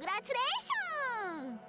Congratulations!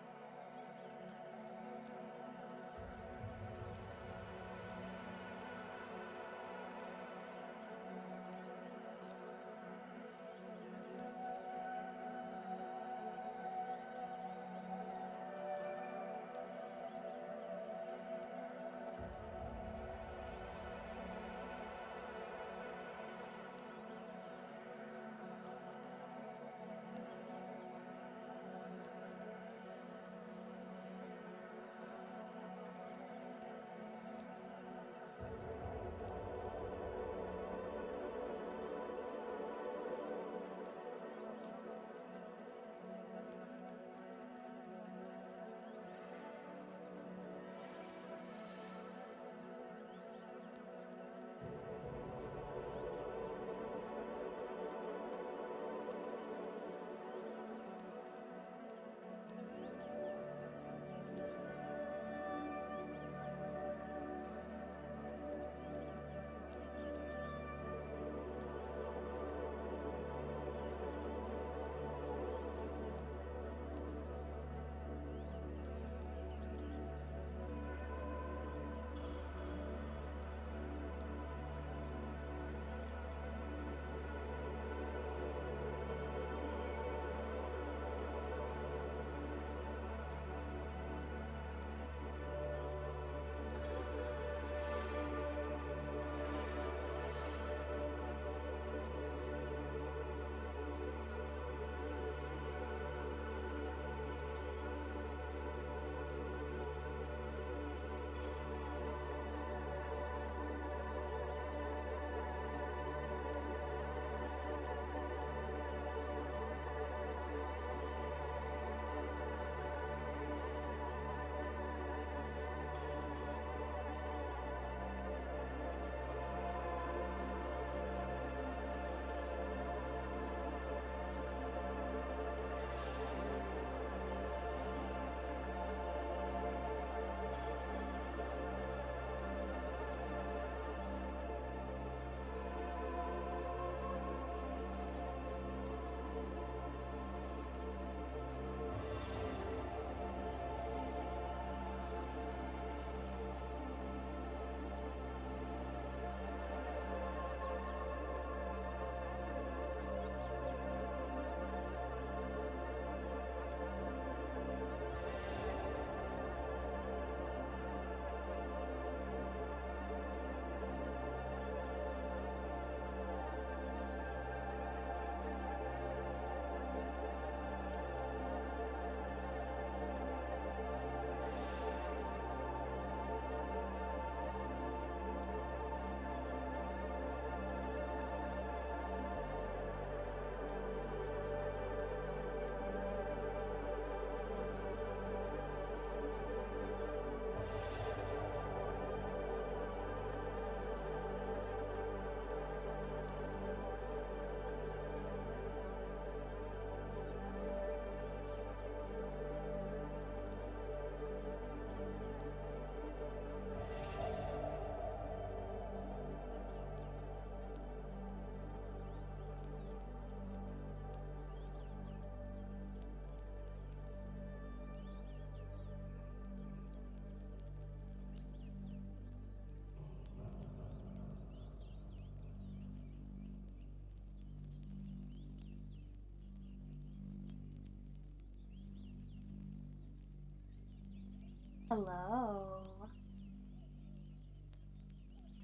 Hello.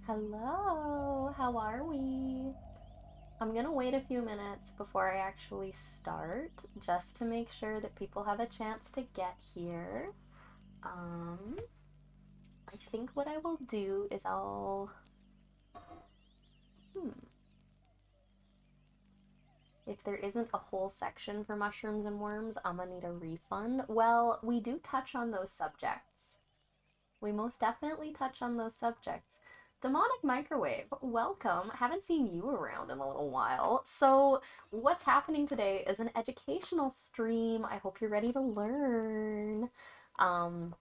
Hello. How are we? I'm gonna wait a few minutes before I actually start, just to make sure that people have a chance to get here. Um, I think what I will do is hmm, if there isn't a whole section for mushrooms and worms, I'm gonna need a refund. Well, we do touch on those subjects. We most definitely touch on those subjects. Demonic Microwave, welcome. I haven't seen you around in a little while. So, what's happening today is an educational stream. I hope you're ready to learn. Um,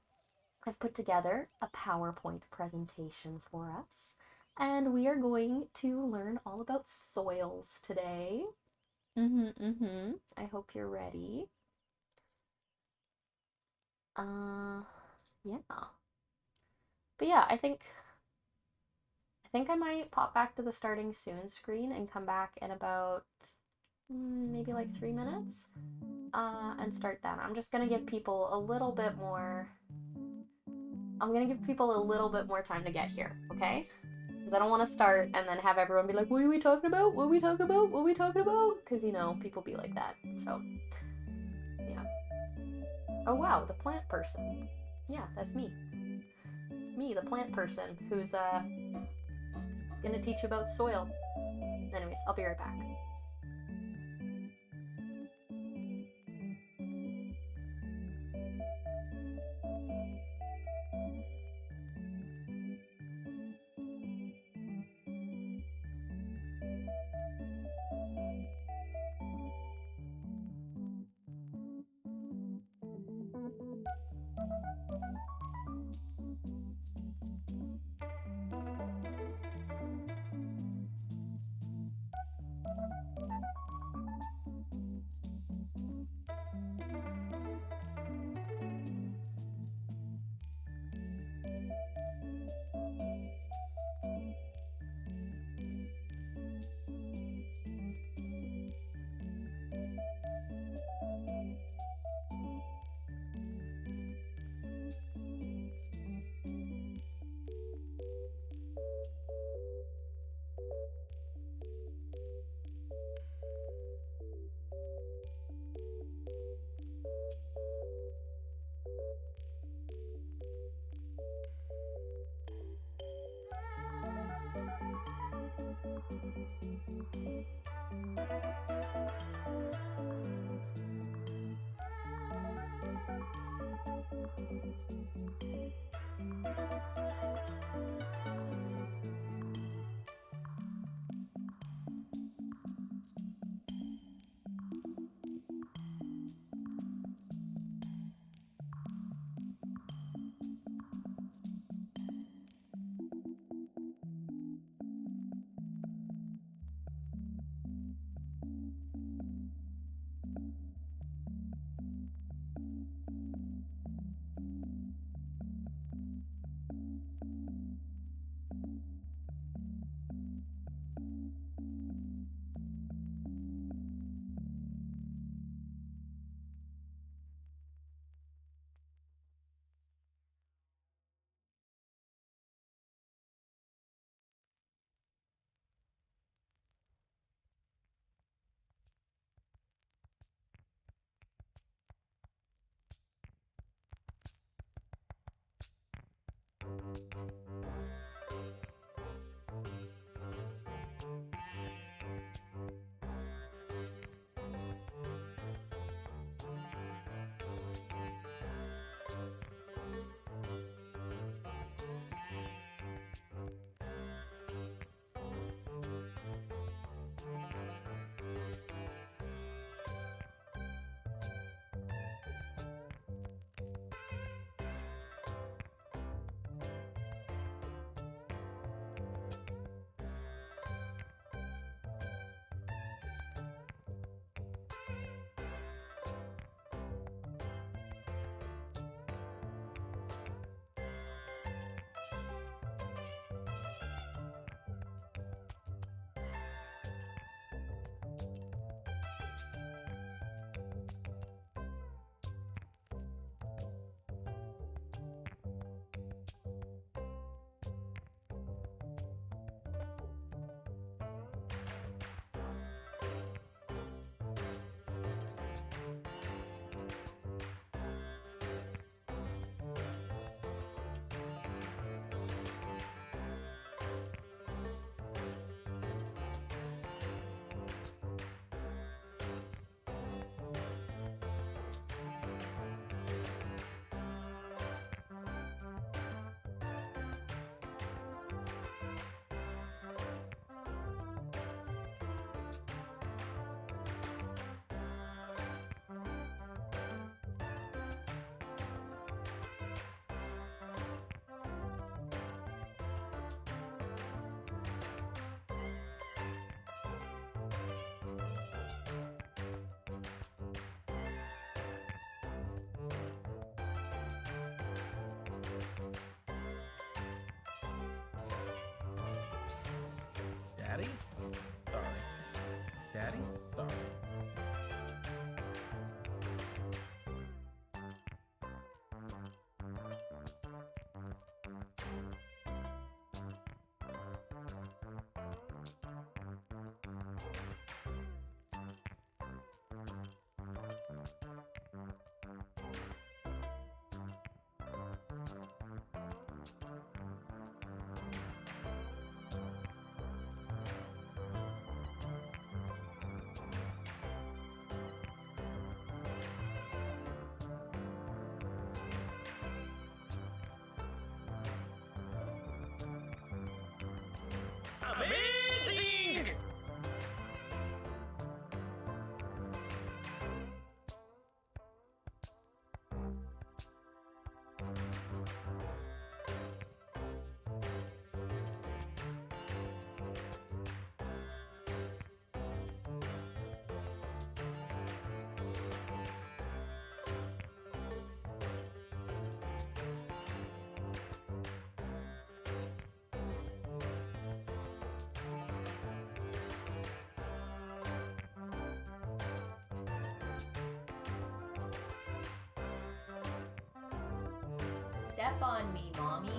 I've put together a PowerPoint presentation for us, and we are going to learn all about soils today. I hope you're ready. Yeah. But yeah, I think I might pop back to the starting soon screen and come back in about maybe like 3 minutes and start then. I'm just gonna give people a little bit more. I'm gonna give people a little bit more time to get here, okay? Because I don't want to start and then have everyone be like, "What are we talking about? What are we talking about? What are we talking about?" Because people be like that. So yeah. Oh wow, the plant person. Yeah, that's me. Me, the plant person, who's gonna teach you about soil. Anyways, I'll be right back. Daddy? Sorry. Daddy? Sorry. Amazing! Step on me, mommy.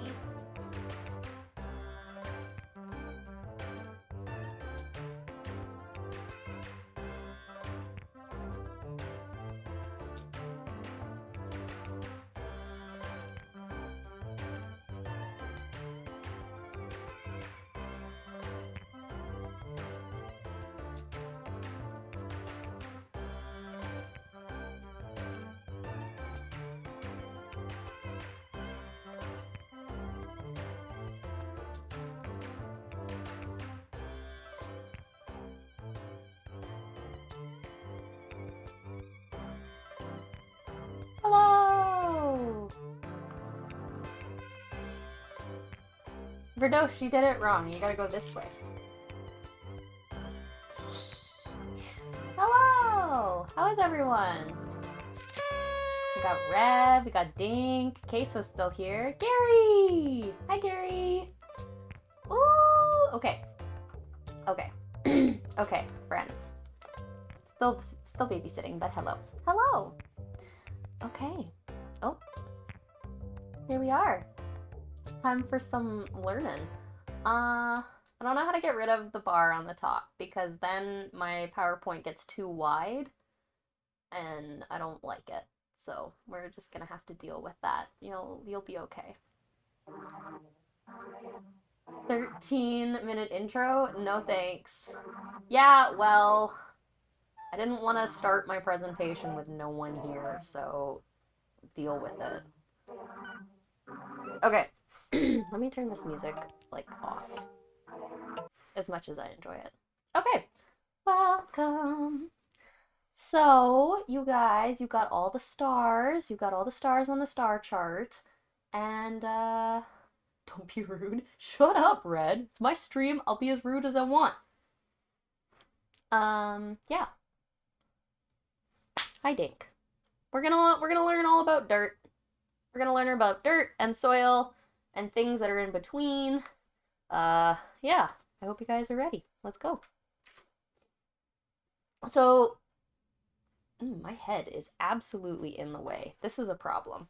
Hello! Verdosh, you did it wrong. You gotta go this way. Hello! How is everyone? We got Rev, we got Dink, Queso's still here. Gary! Hi, Gary! Ooh! Okay. Okay. Okay, friends. Still babysitting, but hello. Hello! Okay. Oh. Here we are. Time for some learning. I don't know how to get rid of the bar on the top because then my PowerPoint gets too wide and I don't like it. So we're just gonna have to deal with that. You'll be okay. 13-minute intro? No thanks. Yeah, well, I didn't want to start my presentation with no one here, so deal with it. Okay. Let me turn this music, off. As much as I enjoy it. Okay. Welcome. So, you guys, you got all the stars. You got all the stars on the star chart. And, don't be rude. Shut up, Red. It's my stream. I'll be as rude as I want. Yeah. Hi, Dink. We're gonna learn all about dirt. We're gonna learn about dirt and soil and things that are in between. Yeah. I hope you guys are ready. Let's go. So, my head is absolutely in the way. This is a problem.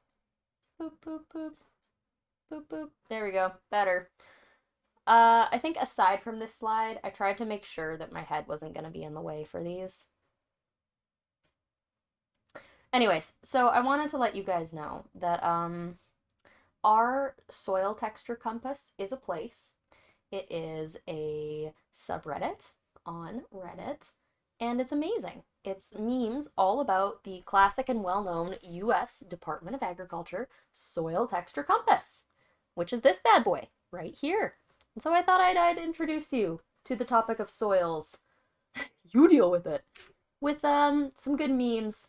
Boop, boop, boop. Boop, boop. There we go. Better. I think aside from this slide, I tried to make sure that my head wasn't going to be in the way for these. Anyways, so I wanted to let you guys know that our soil texture compass is a place. It is a subreddit on Reddit, and it's amazing. It's memes all about the classic and well-known US Department of Agriculture soil texture compass, which is this bad boy right here. And so I thought I'd introduce you to the topic of soils. You deal with it. With some good memes.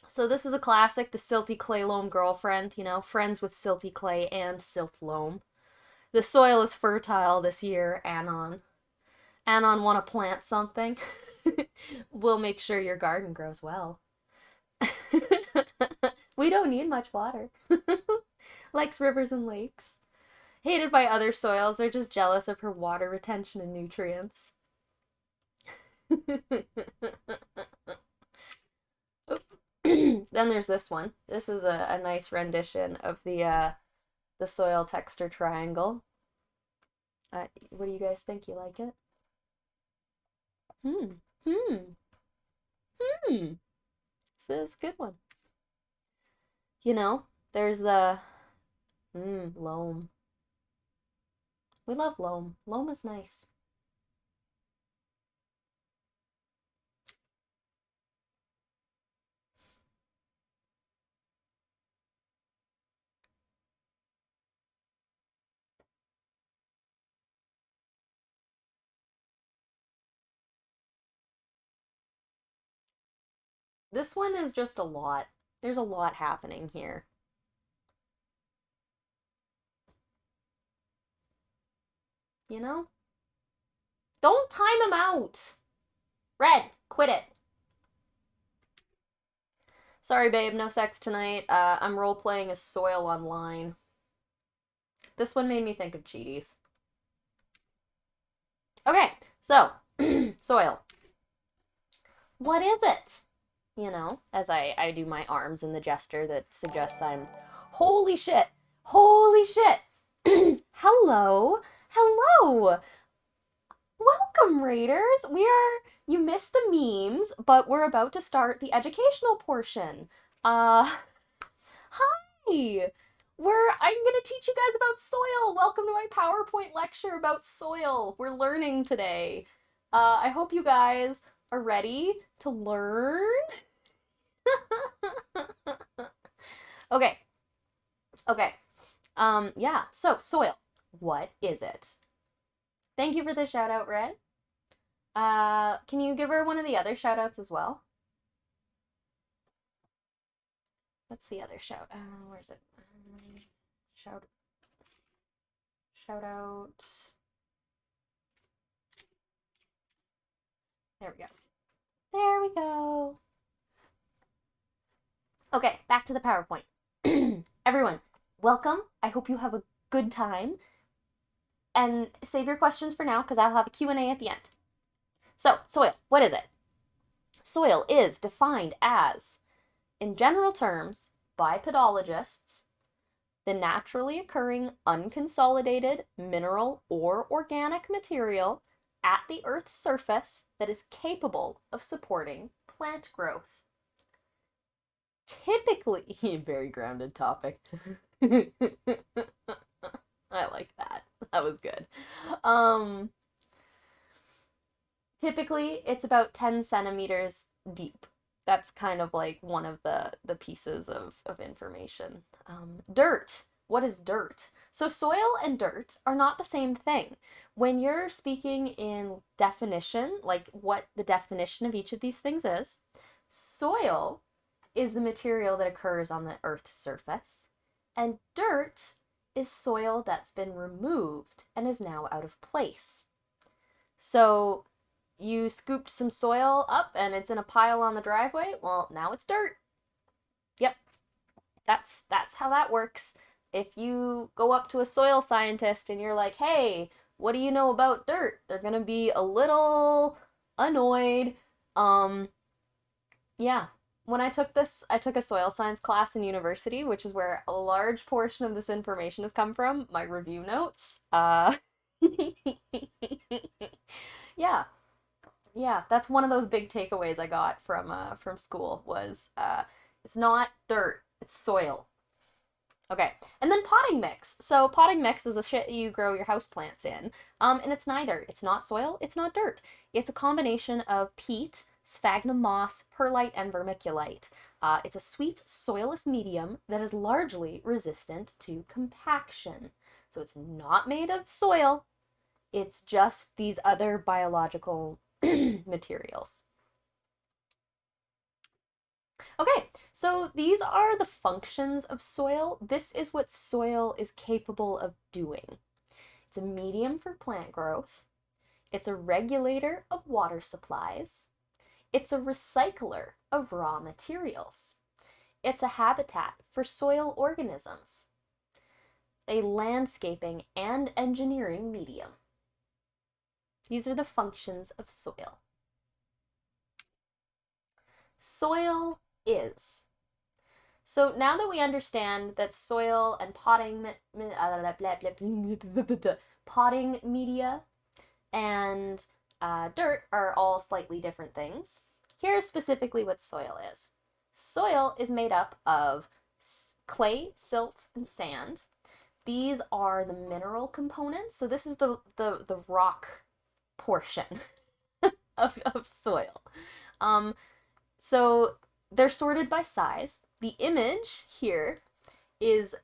So this is a classic, the silty clay loam girlfriend, friends with silty clay and silt loam. The soil is fertile this year, Anon. Anon, want to plant something? We'll make sure your garden grows well. We don't need much water. Likes rivers and lakes. Hated by other soils, they're just jealous of her water retention and nutrients. Then there's this one. This is a nice rendition of the soil texture triangle. What do you guys think? You like it? Hmm. Hmm. Hmm. This is a good one. You know, there's the loam. We love loam. Loam is nice. This one is just a lot. There's a lot happening here. You know? Don't time him out! Red, quit it. Sorry, babe, no sex tonight. I'm role playing as Soil online. This one made me think of Cheaties. Okay, so, Soil. What is it? You know, as I do my arms in the gesture that suggests I'm. Holy shit! Holy shit! Hello! Hello! Welcome, Raiders! You missed the memes, but we're about to start the educational portion. Hi! I'm gonna teach you guys about soil. Welcome to my PowerPoint lecture about soil. We're learning today. I hope you guys are ready to learn. Okay. Okay. Yeah. So, soil. What is it? Thank you for the shout out, Red. Can you give her one of the other shout outs as well? What's the other shout? Where's it? Shout out. There we go. There we go. Okay, back to the PowerPoint. Everyone, welcome. I hope you have a good time. And save your questions for now because I'll have a Q&A at the end. So, soil, what is it? Soil is defined as, in general terms, by pedologists, the naturally occurring unconsolidated mineral or organic material at the Earth's surface that is capable of supporting plant growth. Typically, very grounded topic. I like that. That was good. Typically, it's about 10 centimeters deep. That's kind of like one of the pieces of information. Dirt. What is dirt? So soil and dirt are not the same thing. When you're speaking in definition, like what the definition of each of these things is, soil is the material that occurs on the Earth's surface, and dirt is soil that's been removed and is now out of place. So you scooped some soil up and it's in a pile on the driveway. Well, now it's dirt. Yep. That's how that works. If you go up to a soil scientist and you're like, "Hey, what do you know about dirt?" They're going to be a little annoyed. Yeah. When I took this, I took a soil science class in university, which is where a large portion of this information has come from, my review notes. Yeah. Yeah, that's one of those big takeaways I got from school was it's not dirt, it's soil. Okay, and then potting mix. So potting mix is the shit you grow your houseplants in. And it's neither. It's not soil, it's not dirt. It's a combination of peat, sphagnum moss, perlite, and vermiculite. It's a sweet, soilless medium that is largely resistant to compaction. So it's not made of soil, it's just these other biological materials. Okay, so these are the functions of soil. This is what soil is capable of doing. It's a medium for plant growth. It's a regulator of water supplies. It's a recycler of raw materials. It's a habitat for soil organisms. a landscaping and engineering medium. These are the functions of soil. Soil is. So now that we understand that soil and potting media and dirt are all slightly different things, here's specifically what soil is. Soil is made up of clay, silt, and sand. These are the mineral components. So this is the rock portion of soil. So they're sorted by size. The image here is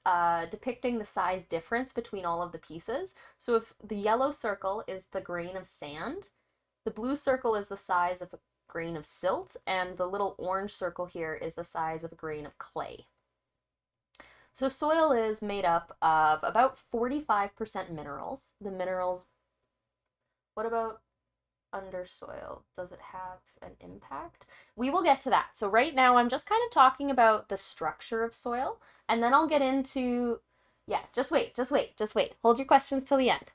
depicting the size difference between all of the pieces. So if the yellow circle is the grain of sand, the blue circle is the size of a grain of silt, and the little orange circle here is the size of a grain of clay. So soil is made up of about 45% minerals. The minerals, what about under soil? Does it have an impact? We will get to that. So right now I'm just kind of talking about the structure of soil, and then I'll get into, yeah, just wait. Hold your questions till the end.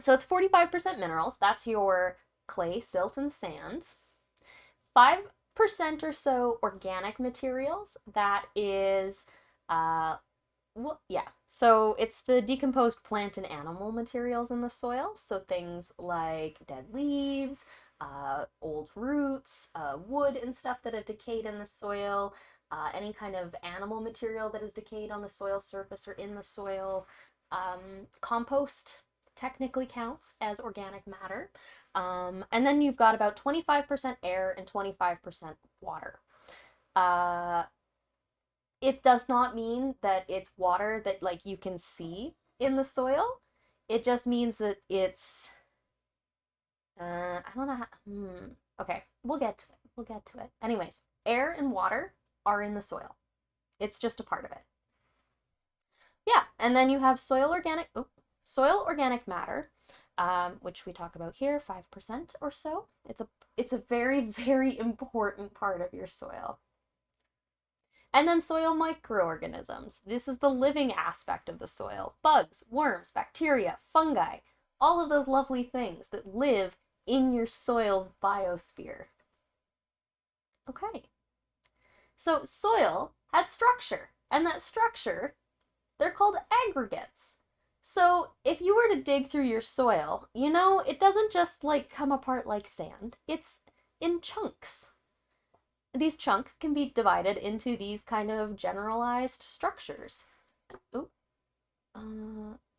So it's 45% minerals. That's your clay, silt, and sand. 5% or so organic materials. That is, well, yeah. So it's the decomposed plant and animal materials in the soil. So things like dead leaves, old roots, wood and stuff that have decayed in the soil, any kind of animal material that is decayed on the soil surface or in the soil. Compost technically counts as organic matter. And then you've got about 25% air and 25% water. It does not mean that it's water that like you can see in the soil. It just means that it's I don't know how okay, we'll get to it. We'll get to it. Anyways, air and water are in the soil. It's just a part of it. Yeah, and then you have soil organic matter, which we talk about here, 5% or so. It's a very, very important part of your soil. And then soil microorganisms. This is the living aspect of the soil. Bugs, worms, bacteria, fungi, all of those lovely things that live in your soil's biosphere. Okay. So soil has structure, and that structure, they're called aggregates. So if you were to dig through your soil, you know, it doesn't just like come apart like sand. It's in chunks. These chunks can be divided into these kind of generalized structures. Oh,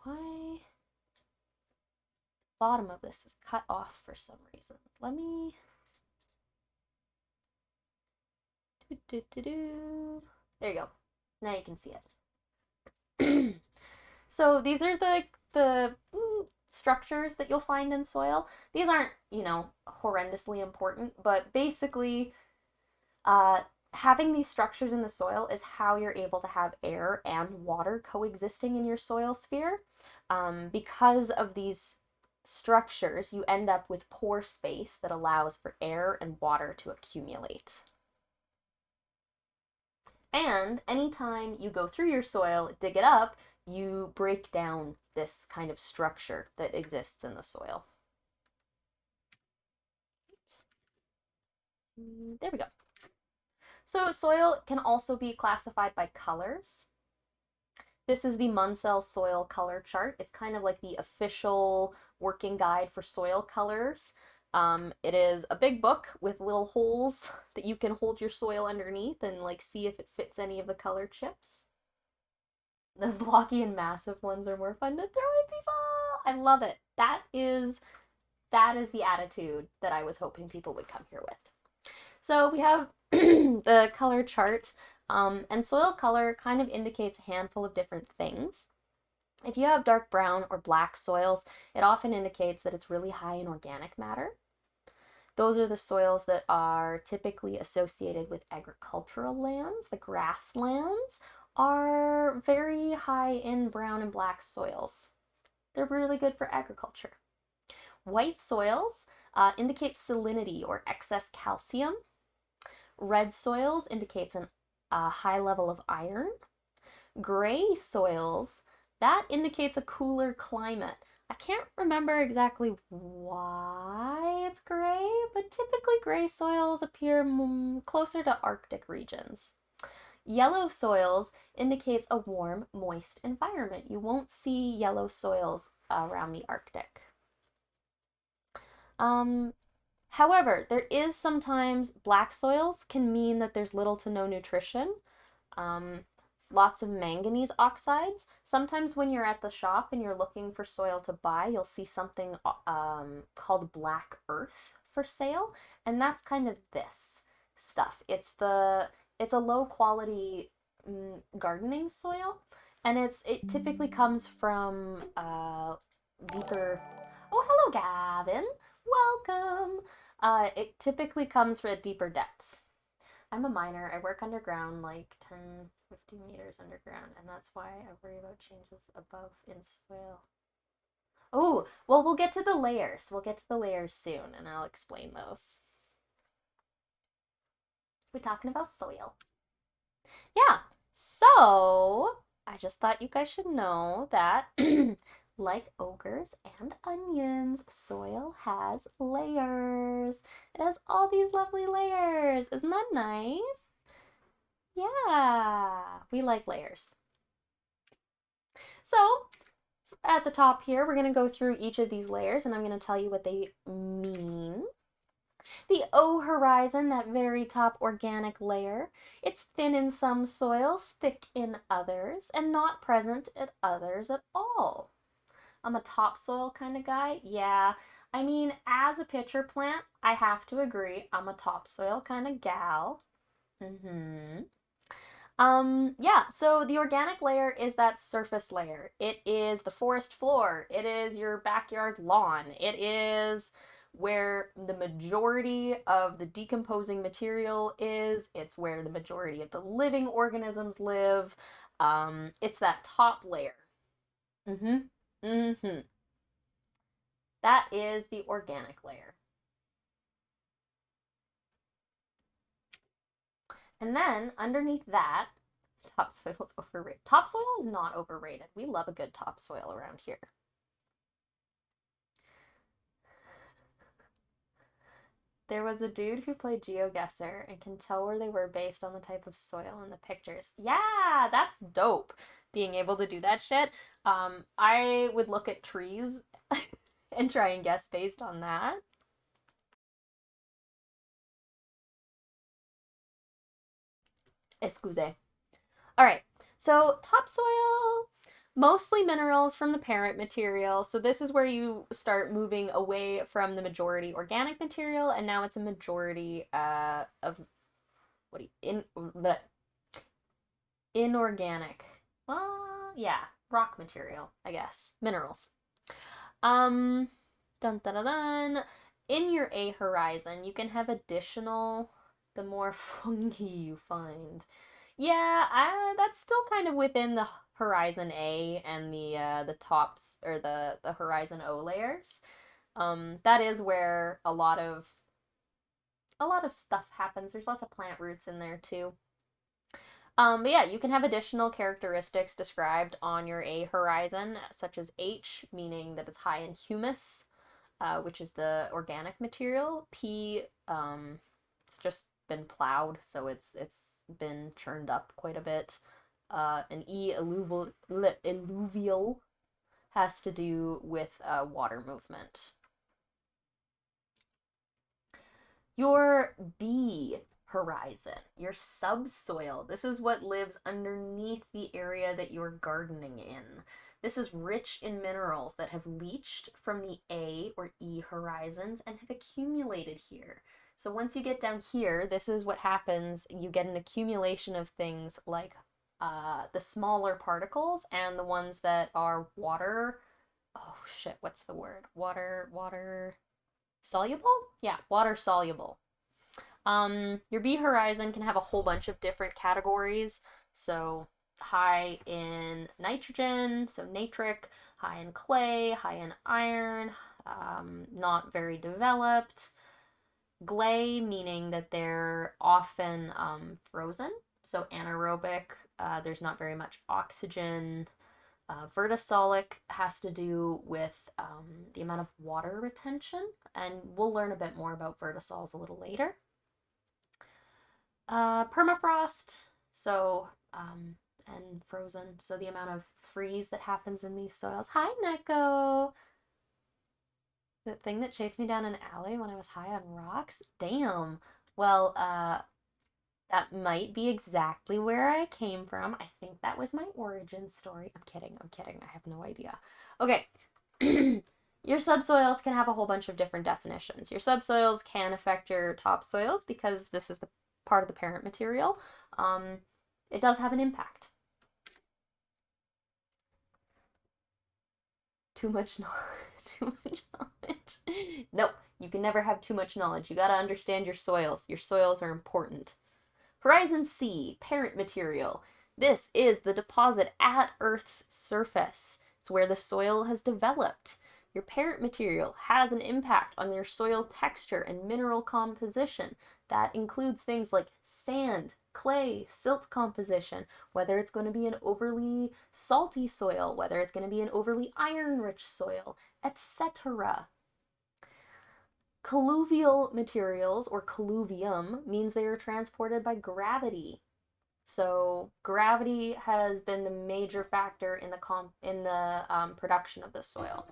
why? Bottom of this is cut off for some reason. Let me. There you go. Now you can see it. So these are the structures that you'll find in soil. These aren't, you know, horrendously important, but basically having these structures in the soil is how you're able to have air and water coexisting in your soil sphere. Because of these structures, you end up with pore space that allows for air and water to accumulate. And anytime you go through your soil, dig it up, you break down this kind of structure that exists in the soil. Oops. There we go. So soil can also be classified by colors. This is the Munsell soil color chart. It's kind of like the official working guide for soil colors. It is a big book with little holes that you can hold your soil underneath and like see if it fits any of the color chips. The blocky and massive ones are more fun to throw at people. I love it. That is the attitude that I was hoping people would come here with. So we have the color chart, and soil color kind of indicates a handful of different things. If you have dark brown or black soils, it often indicates that it's really high in organic matter. Those are the soils that are typically associated with agricultural lands. The grasslands are very high in brown and black soils. They're really good for agriculture. White soils indicate salinity or excess calcium. Red soils indicates a high level of iron. Gray soils, that indicates a cooler climate. I can't remember exactly why it's gray, but typically gray soils appear closer to Arctic regions. Yellow soils indicates a warm, moist environment. You won't see yellow soils around the Arctic. Um, However, there is sometimes black soils can mean that there's little to no nutrition. Um, Lots of manganese oxides. Sometimes when you're at the shop and you're looking for soil to buy, you'll see something called black earth for sale, and that's kind of this stuff. It's a low quality gardening soil, and it typically comes from deeper. Oh, hello, Gavin. Welcome. It typically comes from deeper depths. I'm a miner. I work underground, like 10, 15 meters underground, and that's why I worry about changes above in soil. Oh, well, we'll get to the layers. We'll get to the layers soon, and I'll explain those. We're talking about soil. Yeah, so I just thought you guys should know that, like ogres and onions, soil has layers. It has all these lovely layers. Isn't that nice? Yeah, we like layers. So, at the top here, we're going to go through each of these layers and I'm going to tell you what they mean. The O horizon, that very top organic layer, it's thin in some soils, thick in others, and not present at others at all. I'm a topsoil kind of guy. Yeah, I mean, as a pitcher plant, I have to agree, I'm a topsoil kind of gal. Yeah, so the organic layer is that surface layer. It is the forest floor. It is your backyard lawn. It is where the majority of the decomposing material is. It's where the majority of the living organisms live. It's that top layer. Mm-hmm. Mm-hmm. That is the organic layer. And then underneath that, topsoil is overrated. Topsoil is not overrated. We love a good topsoil around here. There was a dude who played GeoGuessr and can tell where they were based on the type of soil in the pictures. Yeah, that's dope. Being able to do that shit. I would look at trees and try and guess based on that. Excuse. All right. So, topsoil, mostly minerals from the parent material. So, this is where you start moving away from the majority organic material, and now it's a majority of what do you in the inorganic. Yeah, rock material, I guess. Minerals. Um, dun dun dun dun. In your A horizon, you can have additional the more fungi you find. Yeah, that's still kind of within the Horizon A and the tops or the Horizon O layers. That is where a lot of stuff happens. There's lots of plant roots in there too. But yeah, you can have additional characteristics described on your A horizon, such as H, meaning that it's high in humus, which is the organic material. P, it's just been plowed, so it's been churned up quite a bit. And E, alluvial, has to do with water movement. Your B horizon, your subsoil. This is what lives underneath the area that you're gardening in. This is rich in minerals that have leached from the A or E horizons and have accumulated here. So once you get down here, this is what happens. You get an accumulation of things like the smaller particles and the ones that are water. Oh shit, what's the word? Water soluble? Yeah, water soluble. Your B horizon can have a whole bunch of different categories. So high in nitrogen, so natric, high in clay, high in iron, not very developed. Gley, meaning that they're often frozen. so anaerobic, there's not very much oxygen. Vertisolic has to do with the amount of water retention, and we'll learn a bit more about vertisols a little later. Permafrost, so, and frozen, so the amount of freeze that happens in these soils. Hi, Neko! The thing that chased me down an alley when I was high on rocks? Damn. Well, that might be exactly where I came from. I think that was my origin story. I'm kidding. I have no idea. Okay. Your subsoils can have a whole bunch of different definitions. Your subsoils can affect your topsoils because this is the part of the parent material. It does have an impact. Too much knowledge. Nope, you can never have too much knowledge. You gotta understand your soils. Your soils are important. Horizon C, parent material. This is the deposit at Earth's surface. It's where the soil has developed. Your parent material has an impact on your soil texture and mineral composition. That includes things like sand, clay, silt composition, whether it's going to be an overly salty soil, whether it's going to be an overly iron-rich soil, etc. Colluvial materials, or colluvium, means they are transported by gravity. So gravity has been the major factor in the production of the soil.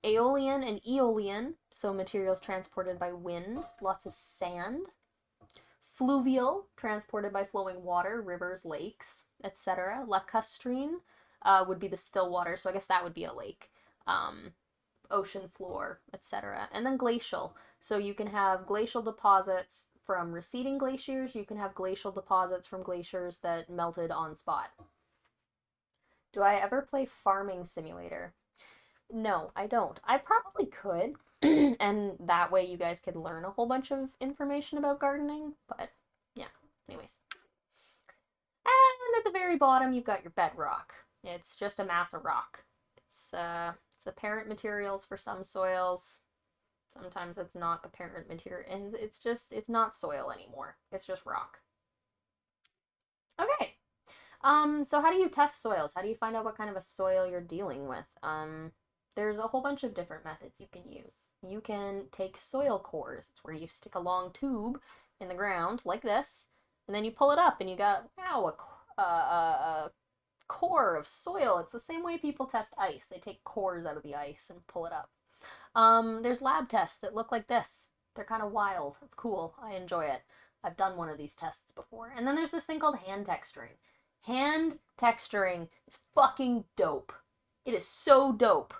Aeolian and aeolian, so materials transported by wind, lots of sand. Fluvial, transported by flowing water, rivers, lakes, etc. Lacustrine would be the still water, so I guess that would be a lake. Ocean floor, etc. And then glacial. So you can have glacial deposits from receding glaciers. You can have glacial deposits from glaciers that melted on spot. Do I ever play Farming Simulator? No, I don't. I probably could, and that way you guys could learn a whole bunch of information about gardening, but yeah, anyways. And at the very bottom, you've got your bedrock. It's just a mass of rock. It's the parent materials for some soils. Sometimes it's not the parent material. It's not soil anymore. It's just rock. Okay. So how do you test soils? How do you find out what kind of a soil you're dealing with? There's a whole bunch of different methods you can use. You can take soil cores. It's where you stick a long tube in the ground like this, and then you pull it up and you got, wow, a core of soil. It's the same way people test ice. They take cores out of the ice and pull it up. There's lab tests that look like this. They're kind of wild. It's cool. I enjoy it. I've done one of these tests before. And then there's this thing called hand texturing. Hand texturing is fucking dope. It is so dope.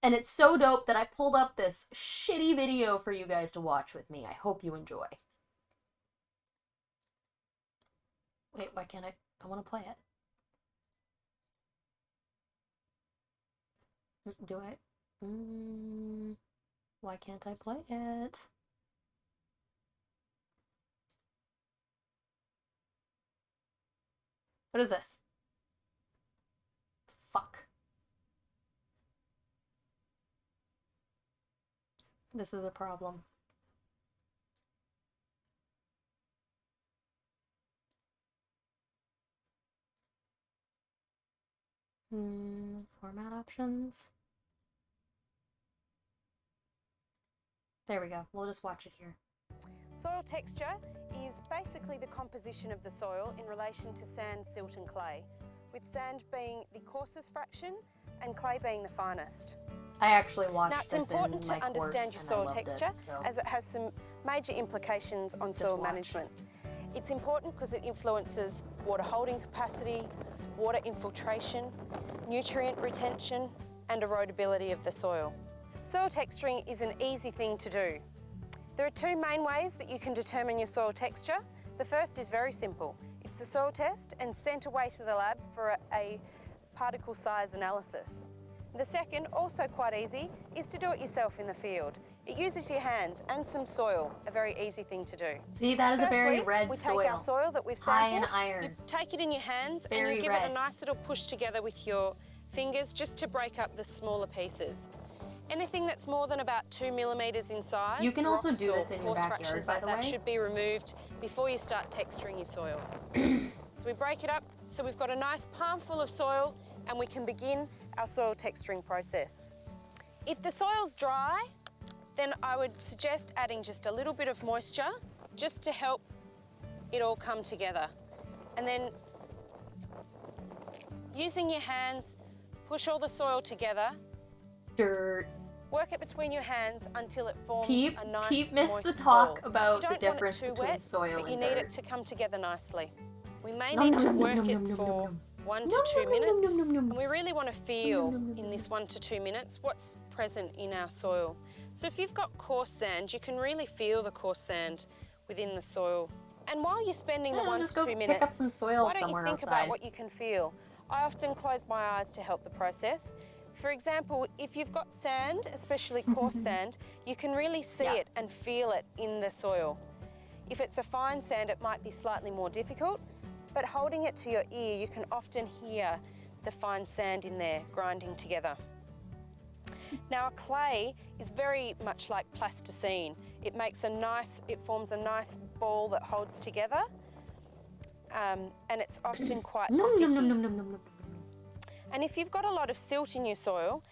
And it's so dope that I pulled up this shitty video for you guys to watch with me. I hope you enjoy. Wait, why can't I want to play it. Do I? Why can't I play it? What is this? Fuck. This is a problem. Format options. There we go. We'll just watch it here. Soil texture is basically the composition of the soil in relation to sand, silt and clay, with sand being the coarsest fraction and clay being the finest. I actually watched now, it's this important in my to understand your soil texture as it has some major implications on soil management. It's important because it influences water holding capacity, water infiltration, nutrient retention and erodibility of the soil. Soil texturing is an easy thing to do. There are two main ways that you can determine your soil texture. The first is very simple. It's a soil test and sent away to the lab for a particle size analysis. The second, also quite easy, is to do it yourself in the field. It uses your hands and some soil, a very easy thing to do. See, that is Firstly, a very red soil. We take our soil that we've sampled, high in iron. You take it in your hands Very and you give red. it a nice little push together with your fingers just to break up the smaller pieces. Anything that's more than about 2 millimeters in size, You can also rocks do or this in your coarse backyard, fractions by like the that way. should be removed before you start texturing your soil. So we break it up so we've got a nice palmful of soil and we can begin our soil texturing process. If the soil's dry, then I would suggest adding just a little bit of moisture just to help it all come together. And then using your hands, push all the soil together. Dirt. Work it between your hands until it forms Pete, a nice Pete missed moist the talk ball. about You the don't difference want it too between wet, soil but you and need dirt. it to come together nicely. We may Nom, need nom, to nom, work nom, it nom, nom, for nom. 1 Nom, to 2 nom, nom, minutes, nom, nom, nom. and we really want to feel Nom, nom, nom, in nom. this 1 to 2 minutes what's present in our soil. So if you've got coarse sand, you can really feel the coarse sand within the soil. And while you're spending the Yeah, 1 just to go 2 pick minutes, up some soil why don't you somewhere think outside. about what you can feel? I often close my eyes to help the process. For example, if you've got sand, especially coarse sand, you can really see Yeah. it and feel it in the soil. If it's a fine sand, it might be slightly more difficult, but holding it to your ear, you can often hear the fine sand in there grinding together. Now, a clay is very much like plasticine. It forms a nice ball that holds together, and it's often quite Nom, sticky. nom, nom, nom, nom, nom, nom. And if you've got a lot of silt in your soil,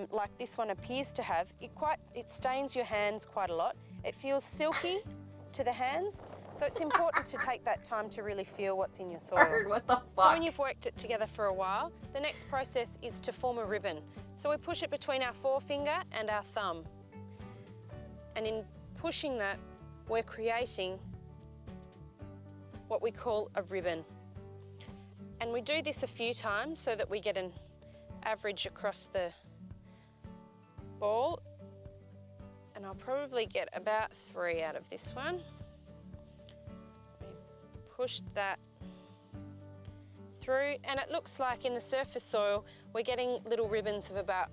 like this one appears to have, it stains your hands quite a lot. It feels silky to the hands, so it's important to take that time to really feel what's in your soil. Bird, what the fuck? So when you've worked it together for a while, the next process is to form a ribbon. So we push it between our forefinger and our thumb. And in pushing that, we're creating what we call a ribbon. And we do this a few times so that we get an average across the ball. And I'll probably get about 3 out of this one. We push that through, and it looks like in the surface soil we're getting little ribbons of about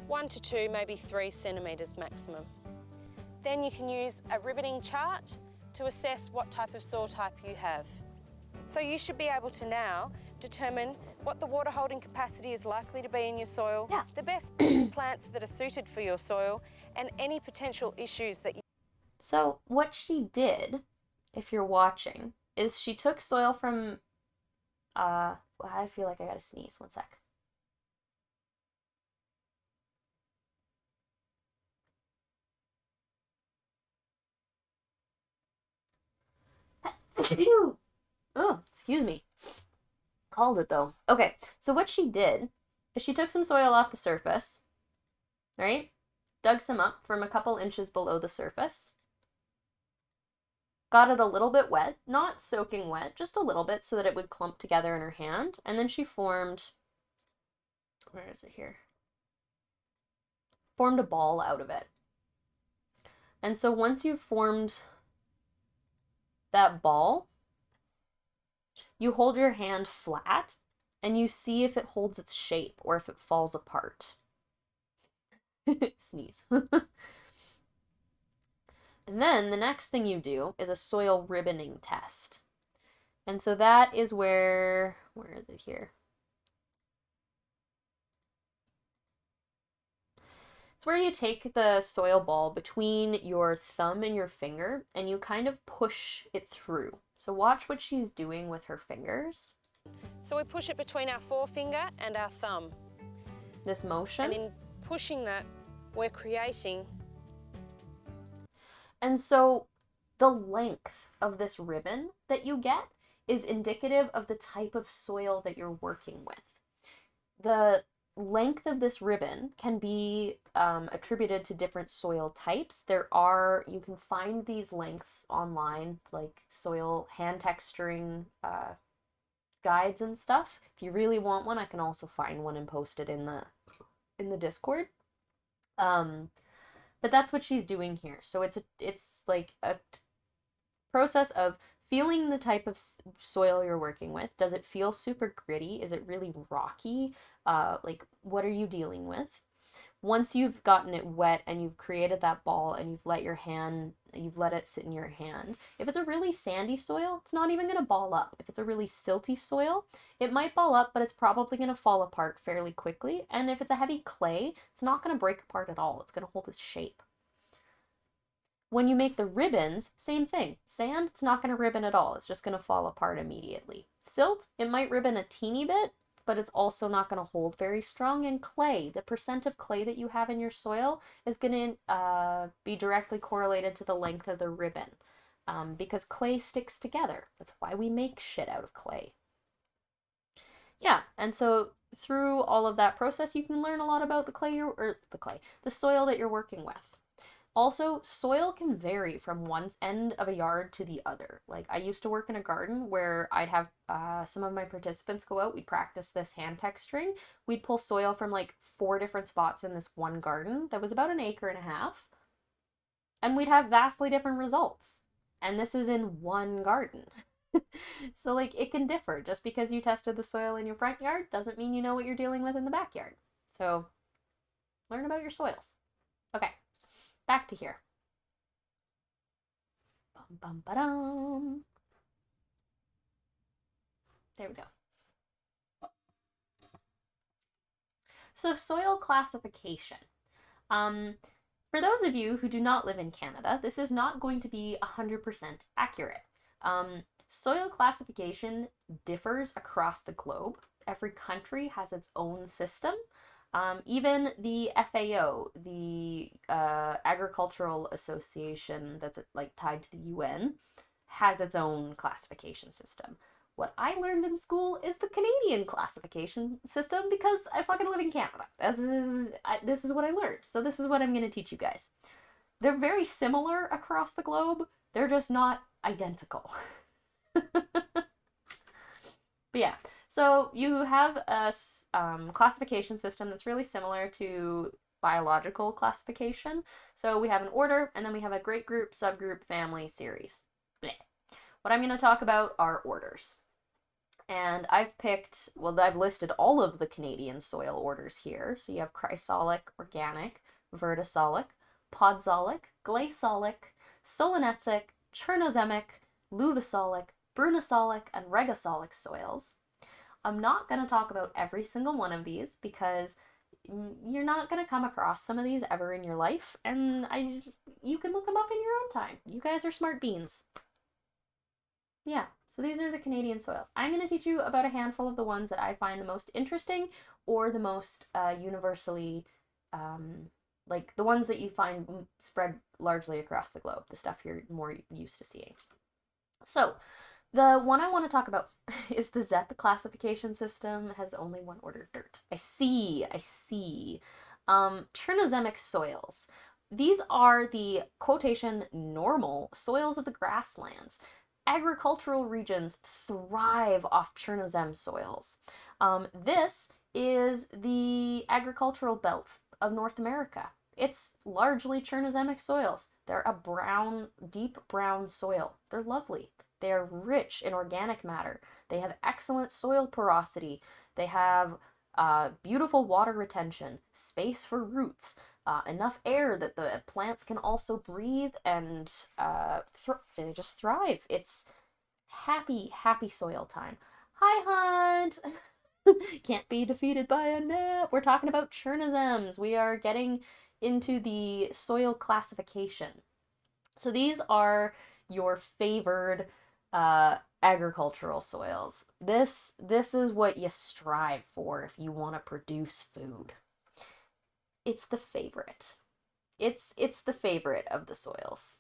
1 to 2, maybe 3 centimetres maximum. Then you can use a ribboning chart to assess what type of soil type you have. So you should be able to now determine what the water holding capacity is likely to be in your soil, Yeah. the best plants that are suited for your soil, and any potential issues that you... So what she did, if you're watching, is she took soil from, I feel like I gotta sneeze, 1 sec. Oh, excuse me. Called it though. Okay, so what she did is she took some soil off the surface, right? Dug some up from a couple inches below the surface. Got it a little bit wet, not soaking wet, just a little bit so that it would clump together in her hand. And then she formed, where is it here? Formed a ball out of it. And so once you've formed that ball, you hold your hand flat and you see if it holds its shape or if it falls apart. Sneeze. And then the next thing you do is a soil ribboning test. And so that is where is it here? It's where you take the soil ball between your thumb and your finger and you kind of push it through. So watch what she's doing with her fingers. So we push it between our forefinger and our thumb. This motion. And in pushing that, we're creating... And so the length of this ribbon that you get is indicative of the type of soil that you're working with. The length of this ribbon can be attributed to different soil types. You can find these lengths online, like soil hand texturing guides and stuff. If you really want one, I can also find one and post it in the Discord. But that's what she's doing here. So it's like a process of feeling the type of soil you're working with. Does it feel super gritty? Is it really rocky? Like, what are you dealing with? once you've gotten it wet and you've created that ball and you've let it sit in your hand, if it's a really sandy soil, it's not even going to ball up. If it's a really silty soil, it might ball up, but it's probably going to fall apart fairly quickly. And if it's a heavy clay, it's not going to break apart at all. It's going to hold its shape. When you make the ribbons, same thing. Sand, it's not going to ribbon at all. It's just going to fall apart immediately. Silt, it might ribbon a teeny bit, but it's also not going to hold very strong. And clay, the percent of clay that you have in your soil is going to be directly correlated to the length of the ribbon, because clay sticks together. That's why we make shit out of clay. Yeah, and so through all of that process, you can learn a lot about the soil that you're working with. Also, soil can vary from one end of a yard to the other. Like, I used to work in a garden where I'd have some of my participants go out, we'd practice this hand texturing. We'd pull soil from like 4 different spots in this one garden that was about 1.5 acres. And we'd have vastly different results. And this is in one garden. So, like, it can differ. Just because you tested the soil in your front yard doesn't mean you know what you're dealing with in the backyard. So, learn about your soils. Okay. Back to here. Bum, bum, ba-dum. There we go. So soil classification. For those of you who do not live in Canada, this is not going to be 100% accurate. Soil classification differs across the globe. Every country has its own system. Even the FAO, the Agricultural Association that's like tied to the UN, has its own classification system. What I learned in school is the Canadian classification system because I fucking live in Canada. This is what I learned. So this is what I'm going to teach you guys. They're very similar across the globe. They're just not identical. But yeah. So you have a classification system that's really similar to biological classification. So we have an order, and then we have a great group, subgroup, family, series. Blech. What I'm going to talk about are orders. And I've listed all of the Canadian soil orders here. So you have chrysolic, organic, verticolic, podzolic, glaciolic, solonetzic, chernozemic, luvasolic, brunasolic, and regosolic soils. I'm not going to talk about every single one of these because you're not going to come across some of these ever in your life, and you can look them up in your own time. You guys are smart beans. Yeah, so these are the Canadian soils. I'm going to teach you about a handful of the ones that I find the most interesting or the most universally, like the ones that you find spread largely across the globe, the stuff you're more used to seeing. So, the one I want to talk about is the ZEP classification system has only one order, dirt. I see. Chernozemic soils. These are the quotation normal soils of the grasslands. Agricultural regions thrive off Chernozem soils. This is the agricultural belt of North America. It's largely Chernozemic soils. They're a brown, deep brown soil. They're lovely. They are rich in organic matter. They have excellent soil porosity. They have beautiful water retention, space for roots, enough air that the plants can also breathe and they just thrive. It's happy, happy soil time. Hi, Hunt! Can't be defeated by a nap. We're talking about Chernozems. We are getting into the soil classification. So these are your favored agricultural soils. This is what you strive for if you want to produce food. It's the favorite. It's the favorite of the soils.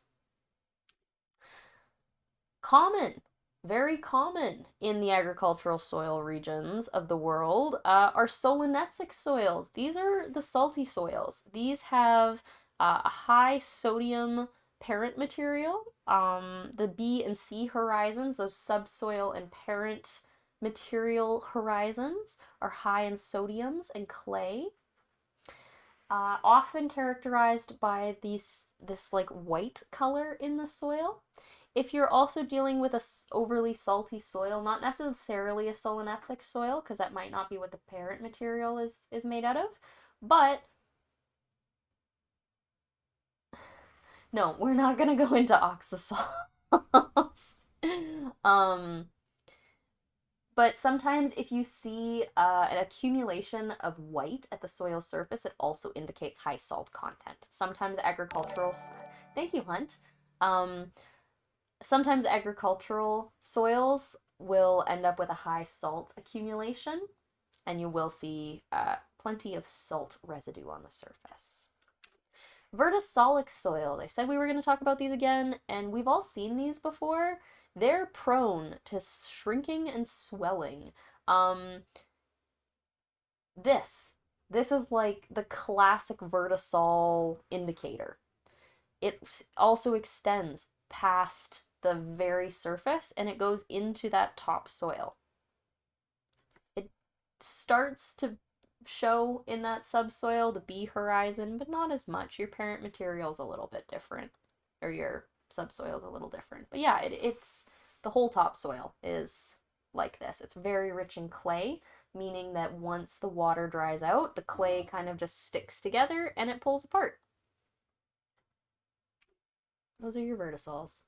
Very common in the agricultural soil regions of the world are solonetzic soils. These are the salty soils. These have a high sodium parent material. The B and C horizons, those subsoil and parent material horizons, are high in sodiums and clay. Often characterized by this like white color in the soil. If you're also dealing with a overly salty soil, not necessarily a solonetzic soil, because that might not be what the parent material is made out of, but No, we're not gonna go into oxasols. um, but sometimes if you see an accumulation of white at the soil surface, it also indicates high salt content. Sometimes agricultural, thank you, Hunt. Um, sometimes agricultural soils will end up with a high salt accumulation, and you will see plenty of salt residue on the surface. Vertisolic soil. I said we were going to talk about these again, and we've all seen these before. They're prone to shrinking and swelling. Um, this. This is like the classic vertisol indicator. It also extends past the very surface and it goes into that top soil. It starts to show in that subsoil, the B horizon, but not as much. Your parent material is a little bit different, or your subsoil is a little different. But yeah, it's the whole topsoil is like this. It's very rich in clay, meaning that once the water dries out, the clay kind of just sticks together and it pulls apart. Those are your vertisols.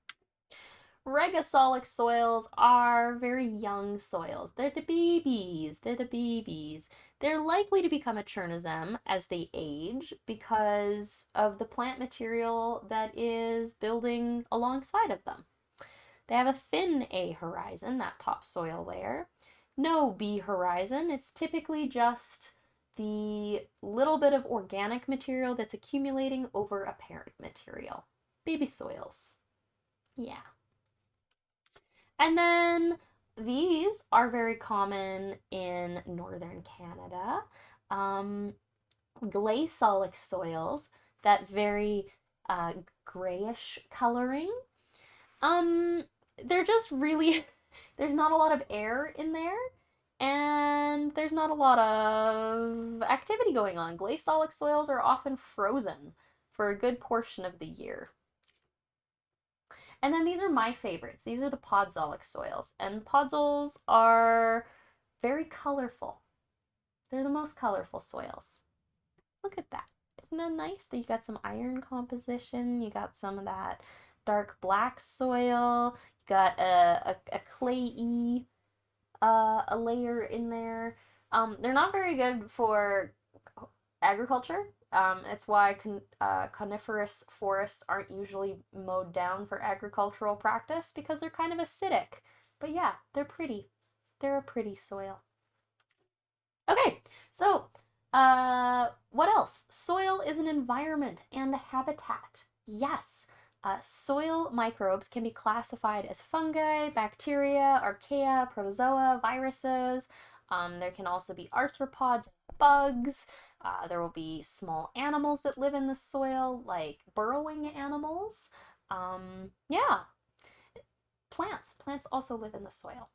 Regosolic soils are very young soils. They're the babies. They're the babies. They're likely to become a chernozem as they age because of the plant material that is building alongside of them. They have a thin A horizon, that topsoil layer. No B horizon. It's typically just the little bit of organic material that's accumulating over a parent material. Baby soils. Yeah. And then these are very common in northern Canada. Glaciolic soils, that very grayish coloring. They're just really, there's not a lot of air in there, and there's not a lot of activity going on. Glaciolic soils are often frozen for a good portion of the year. And then these are my favorites. These are the podzolic soils. And podzols are very colorful. They're the most colorful soils. Look at that. Isn't that nice? You got some iron composition. You got some of that dark black soil. You got a clayey a layer in there. They're not very good for agriculture. It's why coniferous forests aren't usually mowed down for agricultural practice because they're kind of acidic. But yeah, they're pretty. They're a pretty soil. Okay, so what else? Soil is an environment and a habitat. Yes, soil microbes can be classified as fungi, bacteria, archaea, protozoa, viruses. There can also be arthropods, bugs. There will be small animals that live in the soil, like burrowing animals. Yeah, plants. Plants also live in the soil.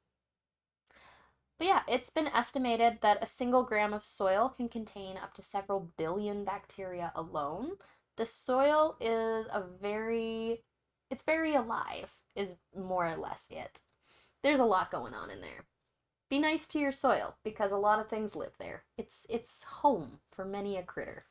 But yeah, it's been estimated that a single gram of soil can contain up to several billion bacteria alone. The soil is it's very alive, is more or less it. There's a lot going on in there. Be nice to your soil because a lot of things live there. It's home for many a critter.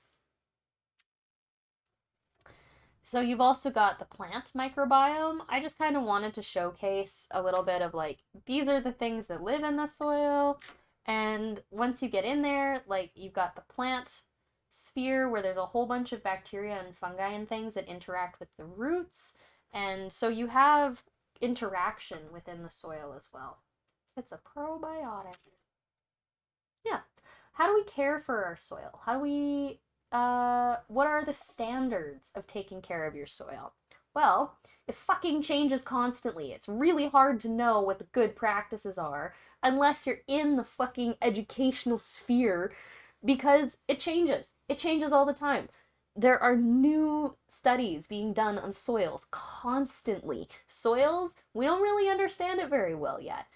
So you've also got the plant microbiome. I just kind of wanted to showcase a little bit of like, these are the things that live in the soil. And once you get in there, like you've got the plant sphere where there's a whole bunch of bacteria and fungi and things that interact with the roots. And so you have interaction within the soil as well. It's a probiotic. Yeah. How do we care for our soil? How do we what are the standards of taking care of your soil? Well, it fucking changes constantly. It's really hard to know what the good practices are unless you're in the fucking educational sphere because it changes. It changes all the time. There are new studies being done on soils constantly. Soils, we don't really understand it very well yet.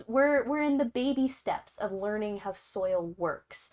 We're in the baby steps of learning how soil works.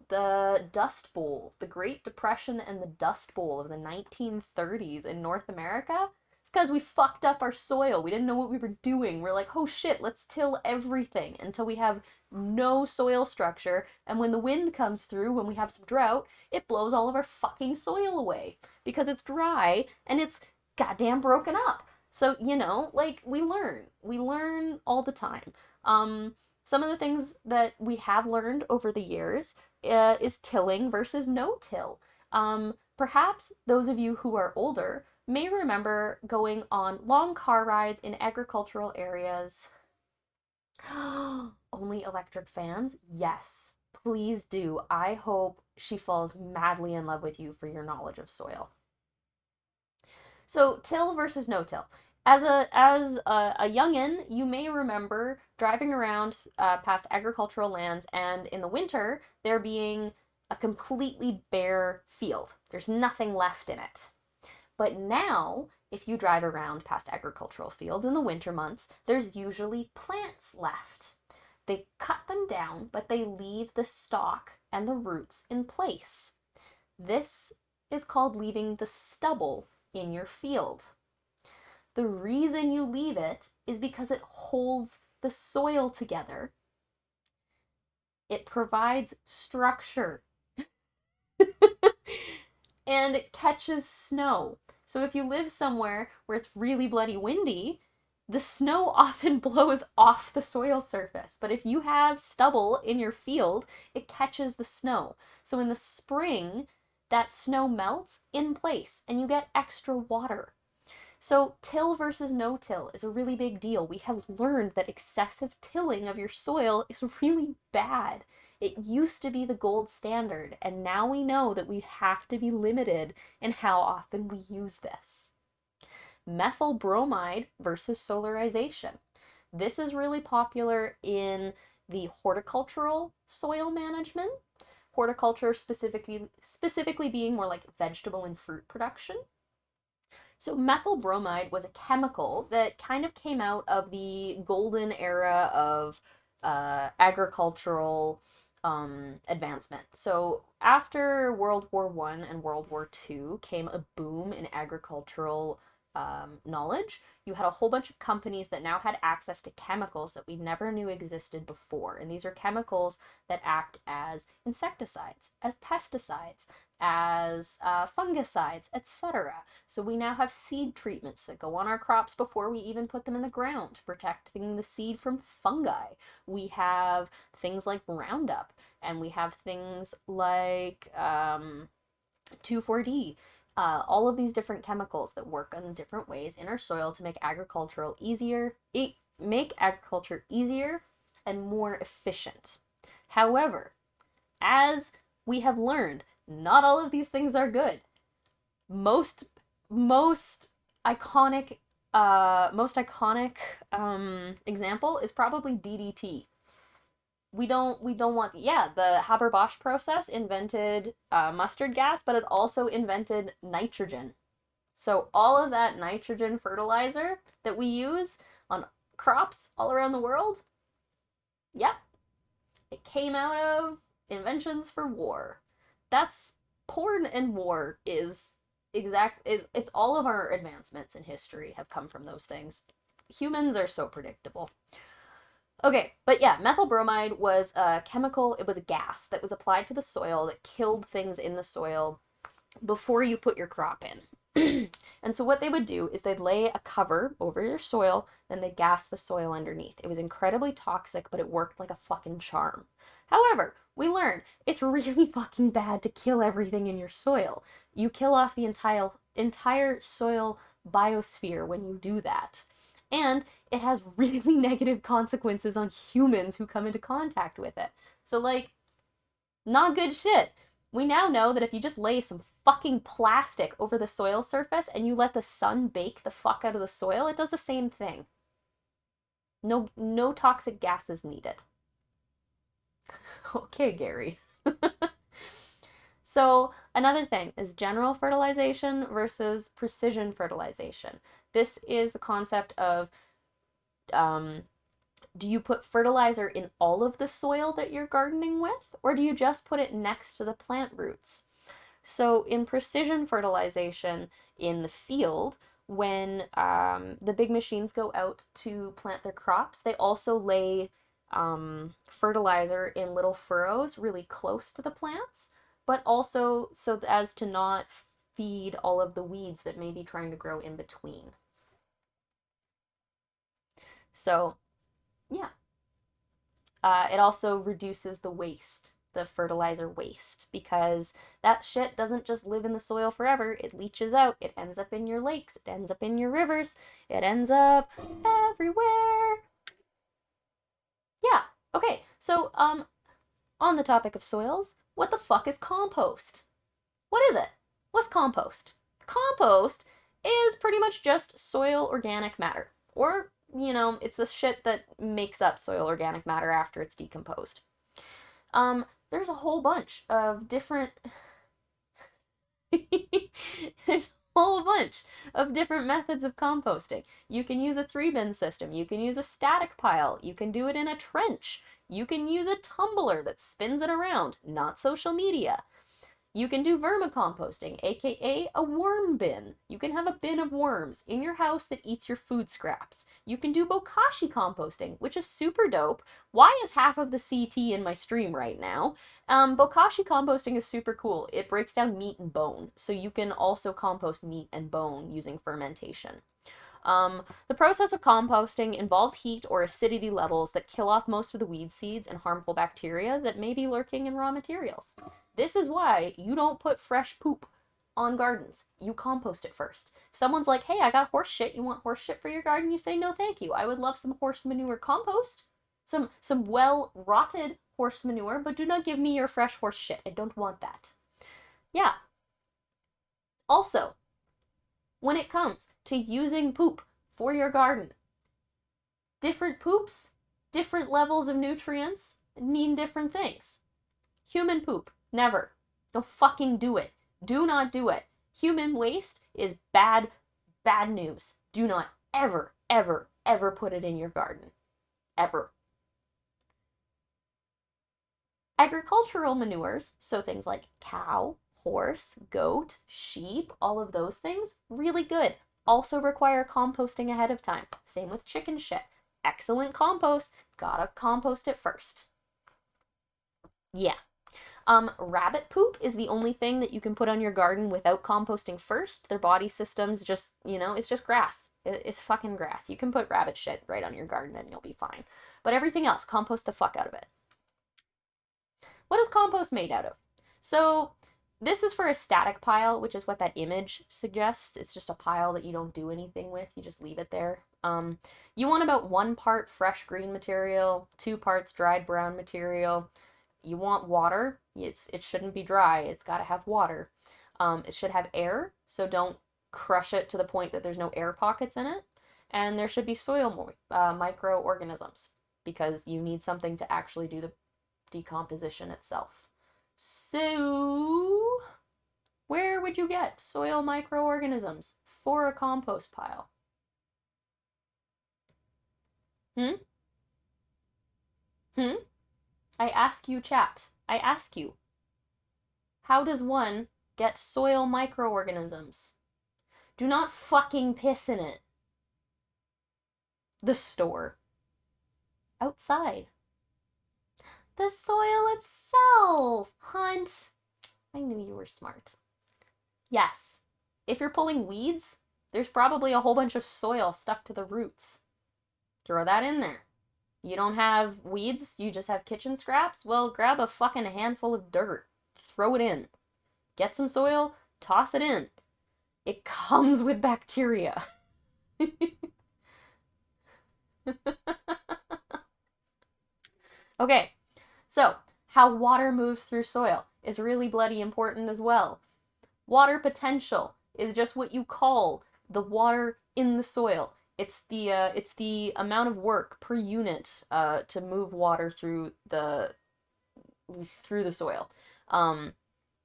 The Dust Bowl, the Great Depression and the Dust Bowl of the 1930s in North America, it's because we fucked up our soil. We didn't know what we were doing. We're like, oh shit, let's till everything until we have no soil structure. And when the wind comes through, when we have some drought, it blows all of our fucking soil away because it's dry and it's goddamn broken up. So, you know, like, we learn all the time. Some of the things that we have learned over the years is tilling versus no-till. Perhaps those of you who are older may remember going on long car rides in agricultural areas. Only electric fans? Yes, please do. I hope she falls madly in love with you for your knowledge of soil. So, till versus no-till. As a youngin, you may remember driving around past agricultural lands, and in the winter there being a completely bare field. There's nothing left in it. But now, if you drive around past agricultural fields in the winter months, there's usually plants left. They cut them down, but they leave the stalk and the roots in place. This is called leaving the stubble in your field. The reason you leave it is because it holds the soil together. It provides structure. And it catches snow. So if you live somewhere where it's really bloody windy, the snow often blows off the soil surface. But if you have stubble in your field, it catches the snow. So in the spring, that snow melts in place and you get extra water. So till versus no-till is a really big deal. We have learned that excessive tilling of your soil is really bad. It used to be the gold standard, and now we know that we have to be limited in how often we use this. Methyl bromide versus solarization. This is really popular in the horticultural soil management. Horticulture specifically being more like vegetable and fruit production. So methyl bromide was a chemical that kind of came out of the golden era of agricultural advancement. So after World War I and World War II came a boom in agricultural knowledge. You had a whole bunch of companies that now had access to chemicals that we never knew existed before. And these are chemicals that act as insecticides, as pesticides, as fungicides, etc. So we now have seed treatments that go on our crops before we even put them in the ground, protecting the seed from fungi. We have things like Roundup, and we have things like 2,4-D. All of these different chemicals that work in different ways in our soil to make agriculture easier and more efficient. However, as we have learned, not all of these things are good. Most iconic example is probably DDT. We don't want, the Haber-Bosch process invented mustard gas, but it also invented nitrogen. So all of that nitrogen fertilizer that we use on crops all around the world, it came out of inventions for war. That's porn and war it's all of our advancements in history have come from those things. Humans are so predictable. Okay, but yeah, methyl bromide was a chemical, it was a gas that was applied to the soil that killed things in the soil before you put your crop in. And so what they would do is they'd lay a cover over your soil, then they'd gas the soil underneath. It was incredibly toxic, but it worked like a fucking charm. However, we learned it's really fucking bad to kill everything in your soil. You kill off the entire soil biosphere when you do that. And it has really negative consequences on humans who come into contact with it. So, like, not good shit. We now know that if you just lay some fucking plastic over the soil surface and you let the sun bake the fuck out of the soil, it does the same thing. No toxic gases needed. Okay, Gary. So another thing is general fertilization versus precision fertilization. This is the concept of do you put fertilizer in all of the soil that you're gardening with, or do you just put it next to the plant roots? So in precision fertilization in the field, when the big machines go out to plant their crops, they also lay fertilizer in little furrows really close to the plants, but also so as to not feed all of the weeds that may be trying to grow in between. So, yeah. It also reduces the waste, the fertilizer waste, because that shit doesn't just live in the soil forever. It leaches out. It ends up in your lakes. It ends up in your rivers. It ends up everywhere. Yeah. Okay. So, on the topic of soils, what the fuck is compost? What is it? What's compost? Compost is pretty much just soil organic matter. Or, you know, it's the shit that makes up soil organic matter after it's decomposed. There's a whole bunch of different there's a whole bunch of different methods of composting. You can use a 3-bin system, you can use a static pile, you can do it in a trench, you can use a tumbler that spins it around, not social media. You can do vermicomposting, aka a worm bin. You can have a bin of worms in your house that eats your food scraps. You can do bokashi composting, which is super dope. Why is half of the CT in my stream right now? Bokashi composting is super cool. It breaks down meat and bone, so you can also compost meat and bone using fermentation. The process of composting involves heat or acidity levels that kill off most of the weed seeds and harmful bacteria that may be lurking in raw materials. This is why you don't put fresh poop on gardens. You compost it first. If someone's like, hey, I got horse shit, you want horse shit for your garden? You say, no thank you. I would love some horse manure compost, some well-rotted horse manure, but do not give me your fresh horse shit. I don't want that. Yeah. Also, when it comes to using poop for your garden, different poops, different levels of nutrients mean different things. Human poop, never. Don't fucking do it. Do not do it. Human waste is bad, bad news. Do not ever, ever, ever put it in your garden. Ever. Agricultural manures, so things like cow, horse, goat, sheep, all of those things, really good. Also require composting ahead of time. Same with chicken shit. Excellent compost, gotta compost it first. Yeah. Rabbit poop is the only thing that you can put on your garden without composting first. Their body system's just, you know, it's just grass. It's fucking grass. You can put rabbit shit right on your garden and you'll be fine. But everything else, compost the fuck out of it. What is compost made out of? So this is for a static pile, which is what that image suggests. It's just a pile that you don't do anything with. You just leave it there. You want about 1 part fresh green material, 2 parts dried brown material. You want water. It shouldn't be dry. It's got to have water. It should have air, so don't crush it to the point that there's no air pockets in it. And there should be soil microorganisms, because you need something to actually do the decomposition itself. So, where would you get soil microorganisms for a compost pile? I ask you, chat. I ask you. How does one get soil microorganisms? Do not fucking piss in it. The store. Outside. The soil itself, Hunt. I knew you were smart. Yes. If you're pulling weeds, there's probably a whole bunch of soil stuck to the roots. Throw that in there. You don't have weeds, you just have kitchen scraps? Well, grab a fucking handful of dirt. Throw it in. Get some soil, toss it in. It comes with bacteria. Okay, so how water moves through soil is really bloody important as well. Water potential is just what you call the water in the soil. It's the amount of work per unit to move water through the soil.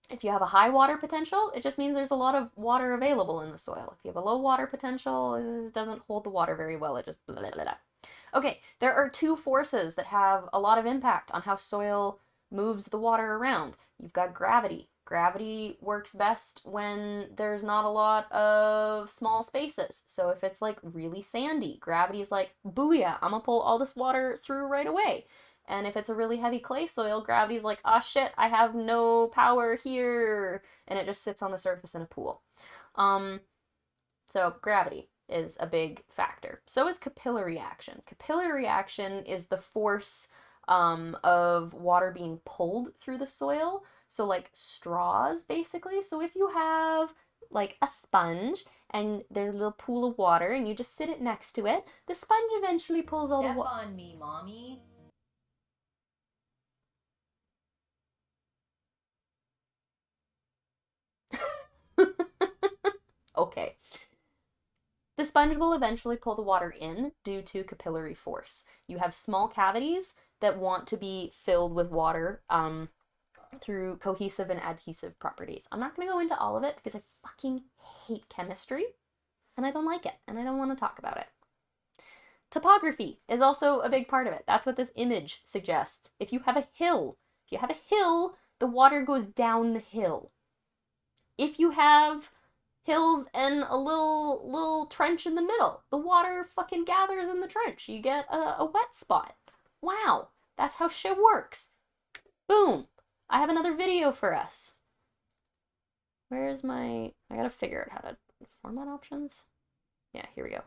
If you have a high water potential, it just means there's a lot of water available in the soil. If you have a low water potential, it doesn't hold the water very well. It just blah, blah, blah. Okay, there are 2 forces that have a lot of impact on how soil moves the water around. You've got gravity. Gravity works best when there's not a lot of small spaces. So if it's like really sandy, gravity's like, booyah, I'm gonna pull all this water through right away. And if it's a really heavy clay soil, gravity's like, ah shit, I have no power here. And it just sits on the surface in a pool. So gravity is a big factor. So is capillary action. Capillary action is the force of water being pulled through the soil. So like straws, basically. So if you have like a sponge and there's a little pool of water and you just sit it next to it, the sponge eventually pulls all the water. Step on me, mommy. Okay. The sponge will eventually pull the water in due to capillary force. You have small cavities that want to be filled with water through cohesive and adhesive properties. I'm not going to go into all of it because I fucking hate chemistry and I don't like it and I don't want to talk about it. Topography is also a big part of it. That's what this image suggests. If you have a hill, the water goes down the hill. If you have hills and a little trench in the middle, the water fucking gathers in the trench. You get a wet spot. Wow, that's how shit works. Boom. I have another video for us. Where's my... I gotta figure out how to... Format options? Yeah, here we go.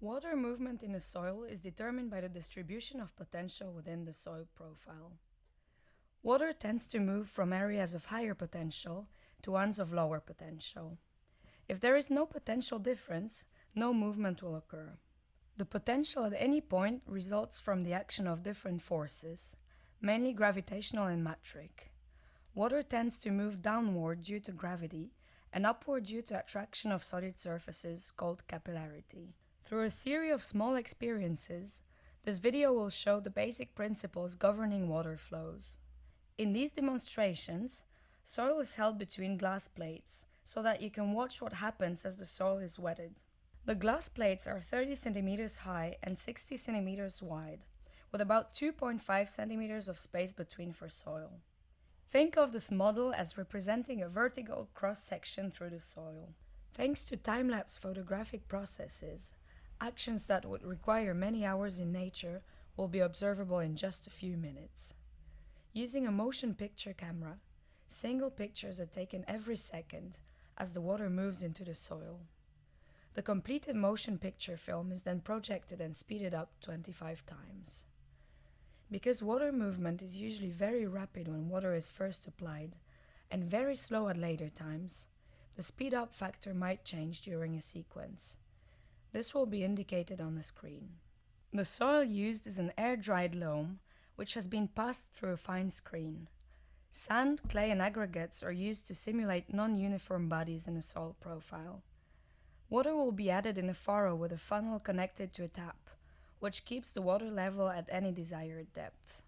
Water movement in the soil is determined by the distribution of potential within the soil profile. Water tends to move from areas of higher potential to ones of lower potential. If there is no potential difference, no movement will occur. The potential at any point results from the action of different forces, mainly gravitational and metric. Water tends to move downward due to gravity and upward due to attraction of solid surfaces called capillarity. Through a series of small experiences, this video will show the basic principles governing water flows. In these demonstrations, soil is held between glass plates so that you can watch what happens as the soil is wetted. The glass plates are 30 centimeters high and 60 centimeters wide, with about 2.5 centimeters of space between for soil. Think of this model as representing a vertical cross-section through the soil. Thanks to time-lapse photographic processes, actions that would require many hours in nature will be observable in just a few minutes. Using a motion picture camera, single pictures are taken every second as the water moves into the soil. The completed motion picture film is then projected and speeded up 25 times. Because water movement is usually very rapid when water is first applied and very slow at later times, the speed-up factor might change during a sequence. This will be indicated on the screen. The soil used is an air-dried loam, which has been passed through a fine screen. Sand, clay, and aggregates are used to simulate non-uniform bodies in a soil profile. Water will be added in a furrow with a funnel connected to a tap, which keeps the water level at any desired depth.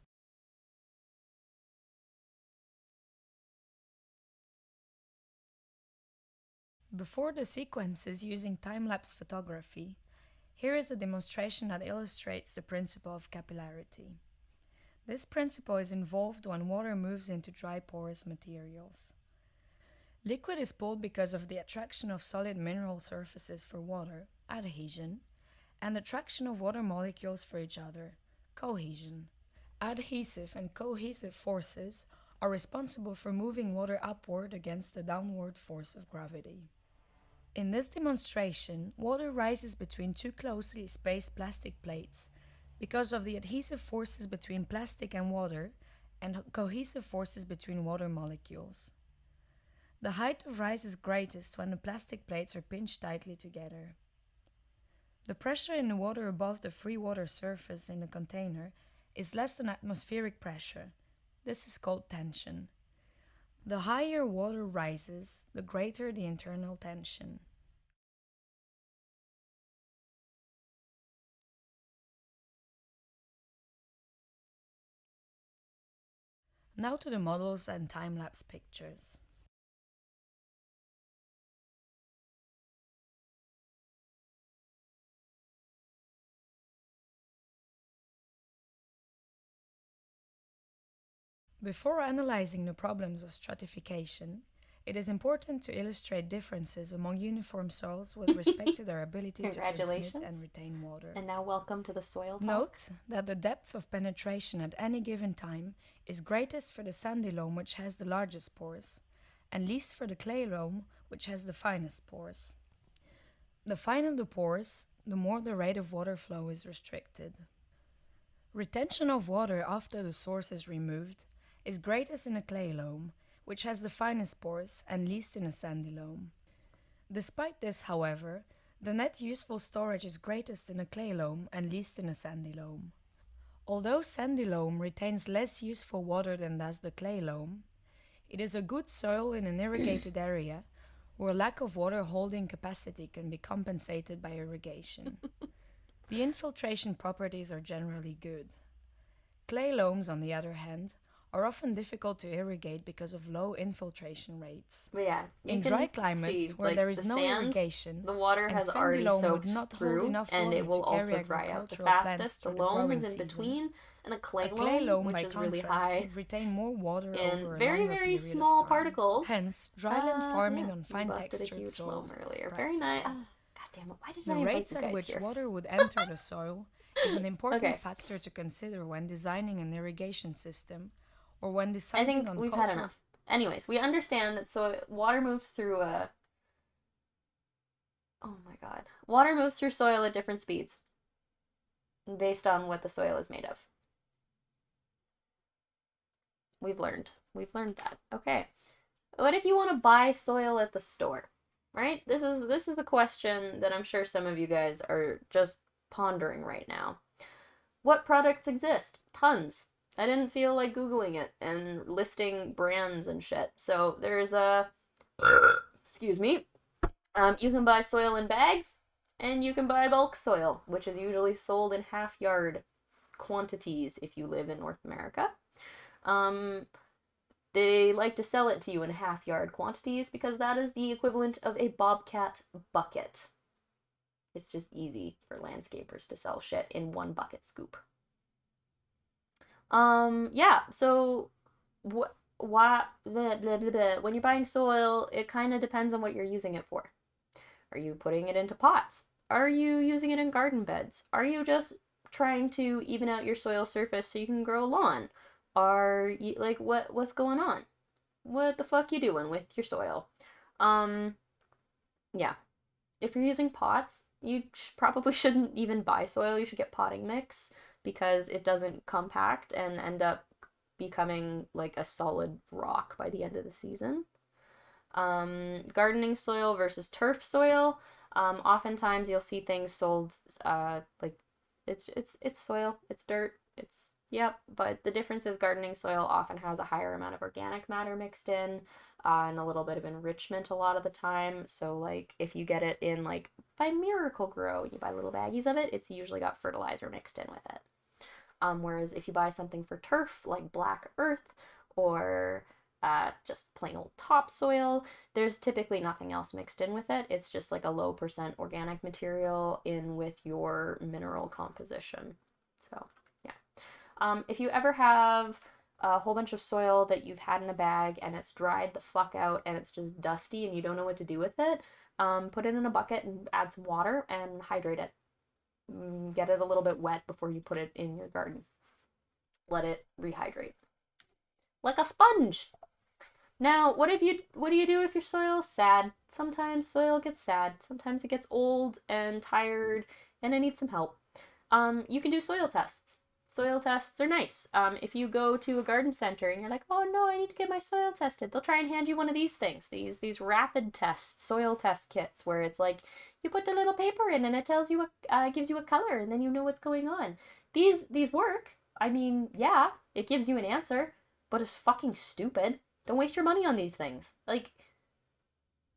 Before the sequences using time-lapse photography, here is a demonstration that illustrates the principle of capillarity. This principle is involved when water moves into dry porous materials. Liquid is pulled because of the attraction of solid mineral surfaces for water, adhesion, and attraction of water molecules for each other, cohesion. Adhesive and cohesive forces are responsible for moving water upward against the downward force of gravity. In this demonstration, water rises between two closely spaced plastic plates because of the adhesive forces between plastic and water and cohesive forces between water molecules. The height of rise is greatest when the plastic plates are pinched tightly together. The pressure in the water above the free water surface in the container is less than atmospheric pressure. This is called tension. The higher water rises, the greater the internal tension. Now to the models and time-lapse pictures. Before analyzing the problems of stratification, it is important to illustrate differences among uniform soils with respect to their ability to transmit and retain water. And now welcome to the soil talk. Note that the depth of penetration at any given time is greatest for the sandy loam, which has the largest pores, and least for the clay loam, which has the finest pores. The finer the pores, the more the rate of water flow is restricted. Retention of water after the source is removed is greatest in a clay loam, which has the finest pores, and least in a sandy loam. Despite this, however, the net useful storage is greatest in a clay loam and least in a sandy loam. Although sandy loam retains less useful water than does the clay loam, it is a good soil in an irrigated area where lack of water holding capacity can be compensated by irrigation. The infiltration properties are generally good. Clay loams, on the other hand, are often difficult to irrigate because of low infiltration rates. But yeah, in dry climates where there is no irrigation, the water has already soaked through, and it will also dry out the fastest. The loam is in between, and a clay loam, which is really high, would retain more water in over a very, longer very period small of time. particles. Hence, dryland farming on We busted a fine-textured huge soils loam is earlier. Very nice. practical. God damn it! Why did The I invite rates you at guys which here? water would enter the soil is an important Okay. factor to consider when designing an irrigation system or when I deciding think on we've cultural... had enough. Anyways, we understand that water moves through a... Oh my god. Water moves through soil at different speeds based on what the soil is made of. We've learned that. Okay. What if you want to buy soil at the store? Right? This is the question that I'm sure some of you guys are just pondering right now. What products exist? Tons. I didn't feel like Googling it and listing brands and shit. So there's excuse me. You can buy soil in bags, and you can buy bulk soil, which is usually sold in half-yard quantities if you live in North America. They like to sell it to you in half-yard quantities because that is the equivalent of a Bobcat bucket. It's just easy for landscapers to sell shit in one bucket scoop. Yeah, so when you're buying soil, it kind of depends on what you're using it for. Are you putting it into pots? Are you using it in garden beds? Are you just trying to even out your soil surface so you can grow a lawn? Are you, like, what's going on? What the fuck you doing with your soil? Yeah. If you're using pots, you probably shouldn't even buy soil. You should get potting mix because it doesn't compact and end up becoming like a solid rock by the end of the season. Gardening soil versus turf soil. Oftentimes you'll see things sold like it's soil, it's dirt, but the difference is gardening soil often has a higher amount of organic matter mixed in, and a little bit of enrichment a lot of the time. So like if you get it in like by Miracle Grow, you buy little baggies of it, it's usually got fertilizer mixed in with it. Whereas if you buy something for turf like black earth or just plain old topsoil, there's typically nothing else mixed in with it. It's just like a low % organic material in with your mineral composition. So yeah. If you ever have a whole bunch of soil that you've had in a bag and it's dried the fuck out and it's just dusty and you don't know what to do with it, put it in a bucket and add some water and hydrate it. Get it a little bit wet before you put it in your garden. Let it rehydrate. Like a sponge! Now, what do you do if your soil's sad? Sometimes soil gets sad. Sometimes it gets old and tired and it needs some help. You can do soil tests. Soil tests are nice. If you go to a garden center and you're like, oh no, I need to get my soil tested, they'll try and hand you one of these things, these rapid tests, soil test kits, where it's like, you put the little paper in and it tells you gives you a color, and then you know what's going on. These work. I mean, yeah, it gives you an answer, but it's fucking stupid. Don't waste your money on these things. Like,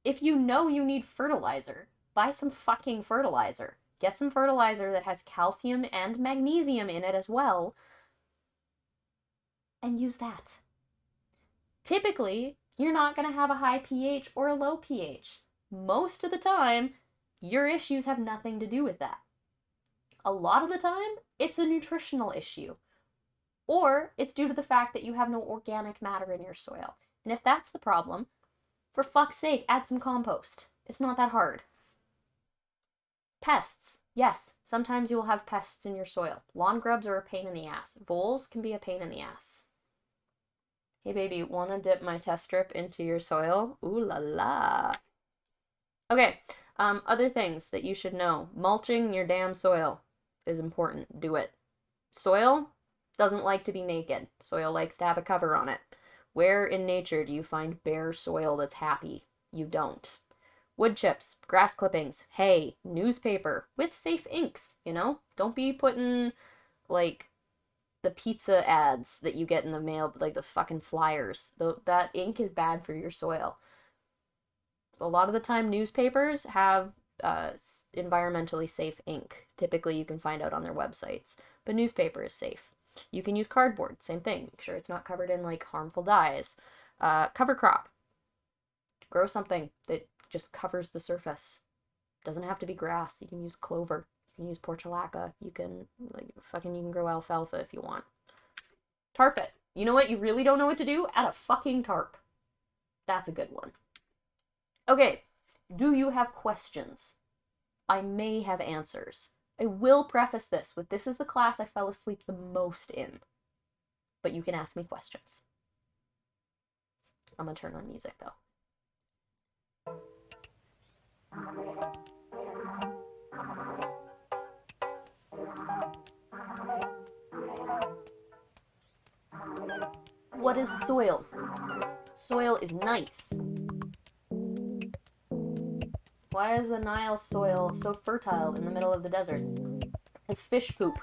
if you know you need fertilizer, buy some fucking fertilizer. Get some fertilizer that has calcium and magnesium in it as well, and use that. Typically, you're not going to have a high pH or a low pH. Most of the time, your issues have nothing to do with that. A lot of the time, it's a nutritional issue. Or it's due to the fact that you have no organic matter in your soil. And if that's the problem, for fuck's sake, add some compost. It's not that hard. Pests. Yes, sometimes you will have pests in your soil. Lawn grubs are a pain in the ass. Voles can be a pain in the ass. Hey baby, wanna dip my test strip into your soil? Ooh la la. Okay, other things that you should know. Mulching your damn soil is important. Do it. Soil doesn't like to be naked. Soil likes to have a cover on it. Where in nature do you find bare soil that's happy? You don't. Wood chips, grass clippings, hay, newspaper, with safe inks, you know? Don't be putting, like, the pizza ads that you get in the mail, like the fucking flyers. That ink is bad for your soil. A lot of the time, newspapers have environmentally safe ink. Typically, you can find out on their websites. But newspaper is safe. You can use cardboard, same thing. Make sure it's not covered in, like, harmful dyes. Cover crop. Grow something that just covers the surface. Doesn't have to be grass. You can use clover. You can use portulaca. You can, like, you can grow alfalfa if you want. Tarp it. You know what? You really don't know what to do? Add a fucking tarp. That's a good one. Okay. Do you have questions? I may have answers. I will preface this with this is the class I fell asleep the most in. But you can ask me questions. I'm gonna turn on music though. What is soil? Soil is nice. Why is the Nile soil so fertile in the middle of the desert? It's fish poop.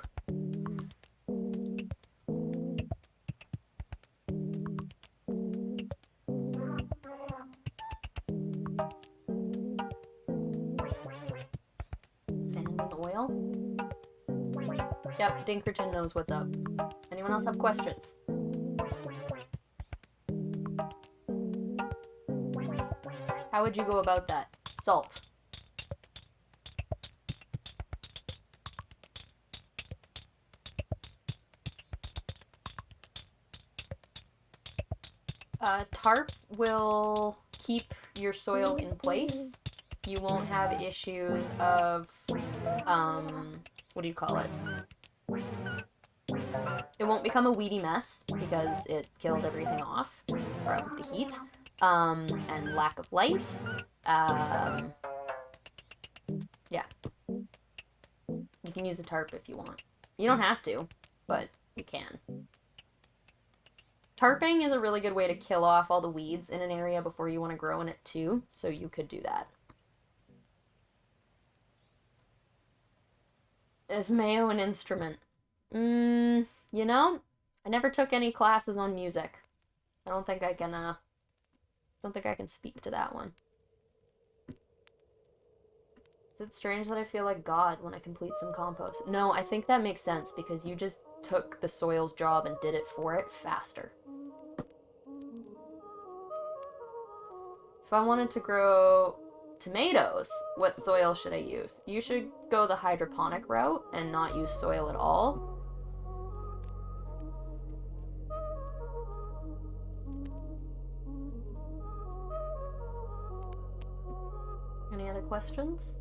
Sand and oil? Yep, Dinkerton knows what's up. Anyone else have questions? How would you go about that? Salt. Tarp will keep your soil in place. You won't have issues of, what do you call it? It won't become a weedy mess because it kills everything off from the heat, and lack of light. Yeah. You can use a tarp if you want. You don't have to, but you can. Tarping is a really good way to kill off all the weeds in an area before you want to grow in it too, so you could do that. Is Mayo an instrument? You know, I never took any classes on music. I don't think I can speak to that one. Is it strange that I feel like God when I complete some compost? No, I think that makes sense because you just took the soil's job and did it for it faster. If I wanted to grow tomatoes, what soil should I use? You should go the hydroponic route and not use soil at all. Any other questions?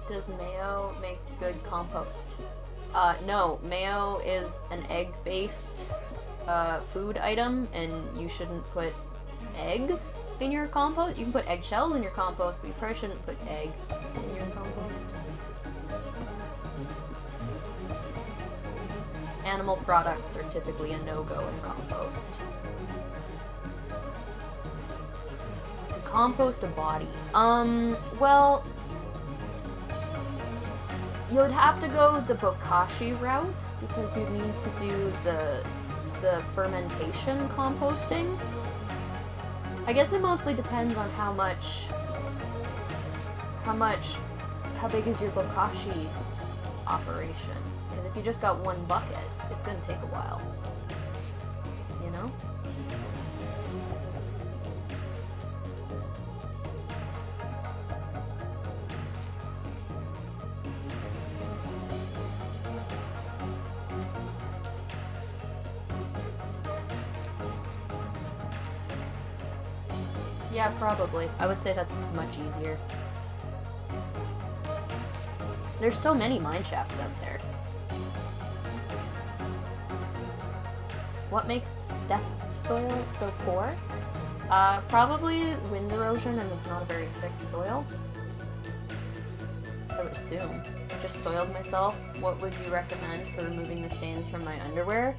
Does mayo make good compost? No, mayo is an egg-based food item, and you shouldn't put egg in your compost. You can put eggshells in your compost, but you probably shouldn't put egg in your compost. Animal products are typically a no-go in compost. To compost a body. Well, you'd have to go the bokashi route because you need to do the fermentation composting. I guess it mostly depends on how big is your bokashi operation. Because if if you just got one bucket, it's gonna take a while. You know? Yeah, probably. I would say that's much easier. There's so many mine shafts out there. What makes steppe soil so poor? Probably wind erosion, and it's not a very thick soil. I would assume. Just soiled myself. What would you recommend for removing the stains from my underwear?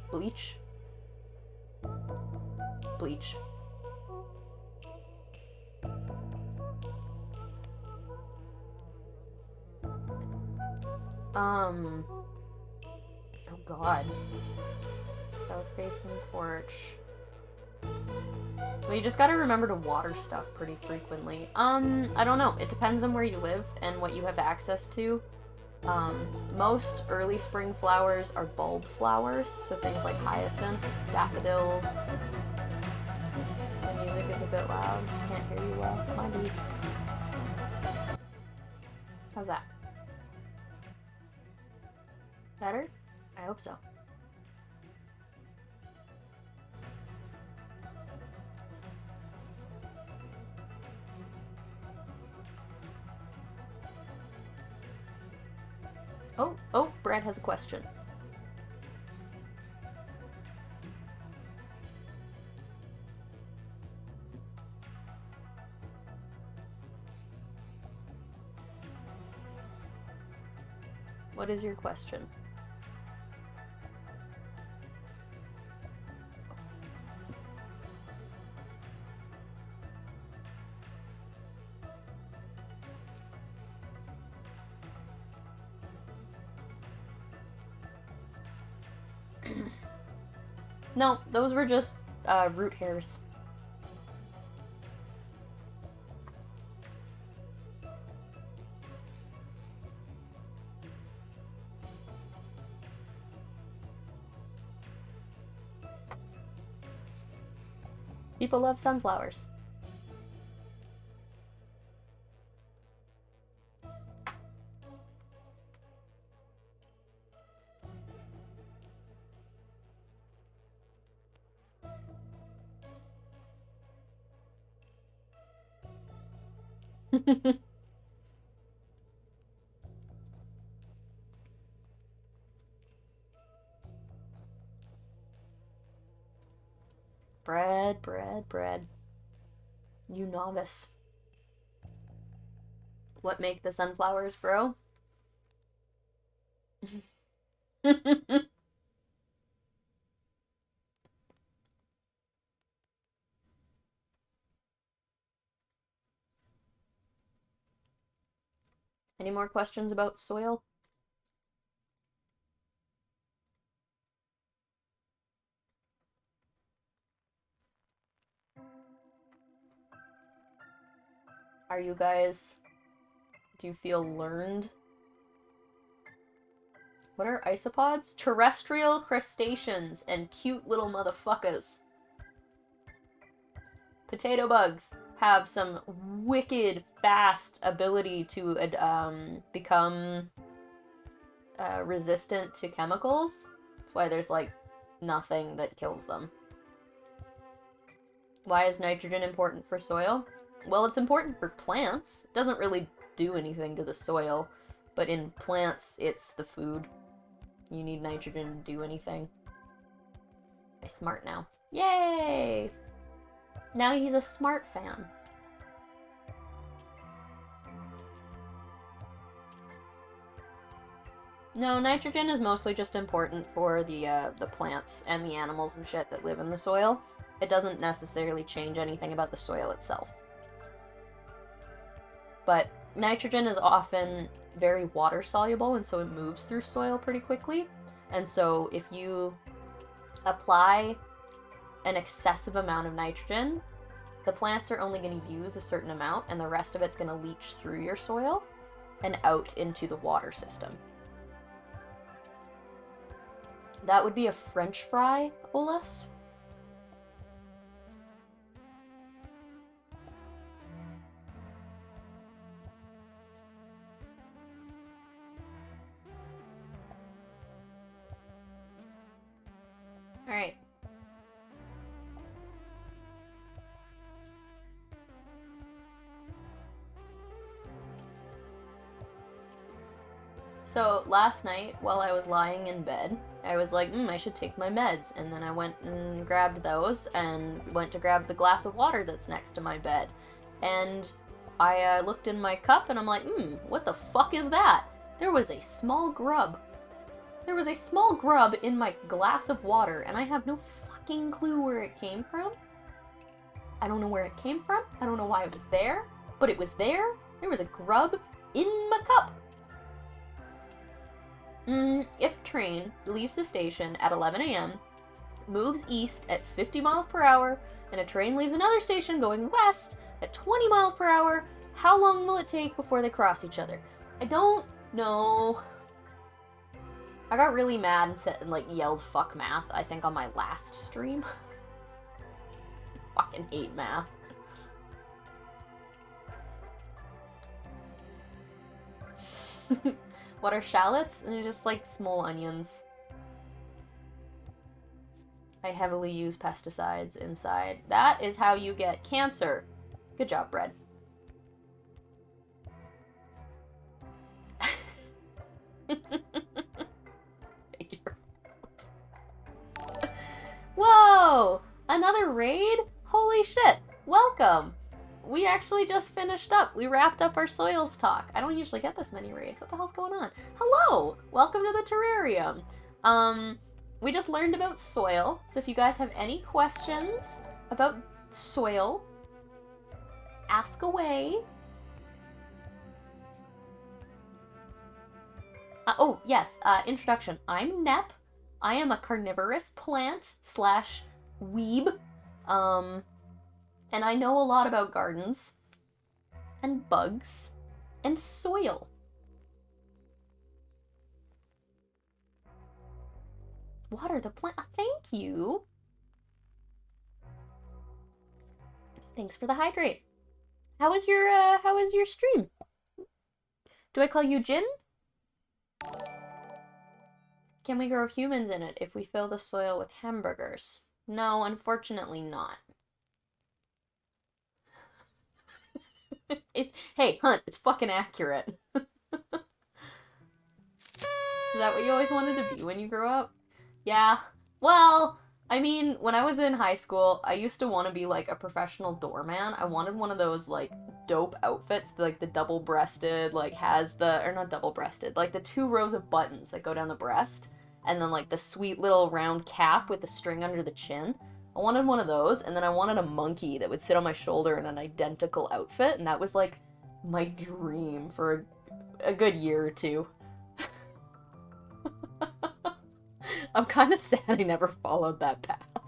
Bleach. Bleach. Oh god. South facing porch. Well, you just gotta remember to water stuff pretty frequently. I don't know. It depends on where you live and what you have access to. Most early spring flowers are bulb flowers, so things like hyacinths, daffodils. The music is a bit loud. Can't hear you well. Come on, dude. How's that? Better? I hope so. Oh, Brad has a question. What is your question? No, those were just root hairs. People love sunflowers. Bread. You novice. What make the sunflowers grow? Any more questions about soil? Are you guys... Do you feel learned? What are isopods? Terrestrial crustaceans and cute little motherfuckers. Potato bugs have some wicked fast ability to become resistant to chemicals. That's why there's like nothing that kills them. Why is nitrogen important for soil? Well, it's important for plants. It doesn't really do anything to the soil, but in plants, it's the food. You need nitrogen to do anything. I'm smart now. Yay! Now he's a smart fan. No, nitrogen is mostly just important for the plants and the animals and shit that live in the soil. It doesn't necessarily change anything about the soil itself. But nitrogen is often very water soluble, and so it moves through soil pretty quickly. And so if you apply an excessive amount of nitrogen, the plants are only going to use a certain amount, and the rest of it's going to leach through your soil and out into the water system. That would be a French fry, Olus. All right. So last night, while I was lying in bed, I was like, I should take my meds. And then I went and grabbed those and went to grab the glass of water that's next to my bed. And I looked in my cup and I'm like, what the fuck is that? There was a small grub. There was a small grub in my glass of water, and I have no fucking clue where it came from. I don't know where it came from. I don't know why it was there, but it was there. There was a grub in my cup. If train leaves the station at 11 a.m., moves east at 50 miles per hour, and a train leaves another station going west at 20 miles per hour, how long will it take before they cross each other? I don't know. I got really mad and like yelled fuck math, I think, on my last stream. Fucking hate math. What are shallots? And they're just like small onions. I heavily use pesticides inside. That is how you get cancer. Good job, Bread. Whoa! Another raid? Holy shit! Welcome! We actually just finished up. We wrapped up our soils talk. I don't usually get this many raids. What the hell's going on? Hello! Welcome to the terrarium. We just learned about soil, so if you guys have any questions about soil, ask away. Oh, yes, introduction. I'm Nep. I am a carnivorous plant / weeb. And I know a lot about gardens and bugs and soil. Water the plant. Thank you. Thanks for the hydrate. How was your stream? Do I call you Jin? Can we grow humans in it if we fill the soil with hamburgers? No, unfortunately not. Hey, Hunt, it's fucking accurate. Is that what you always wanted to be when you grew up? Yeah. Well, I mean, when I was in high school, I used to want to be like a professional doorman. I wanted one of those like dope outfits, like the double-breasted, like has the, or not double-breasted, like the 2 rows of buttons that go down the breast, and then like the sweet little round cap with the string under the chin. I wanted one of those, and then I wanted a monkey that would sit on my shoulder in an identical outfit, and that was like my dream for a good year or 2. I'm kind of sad I never followed that path.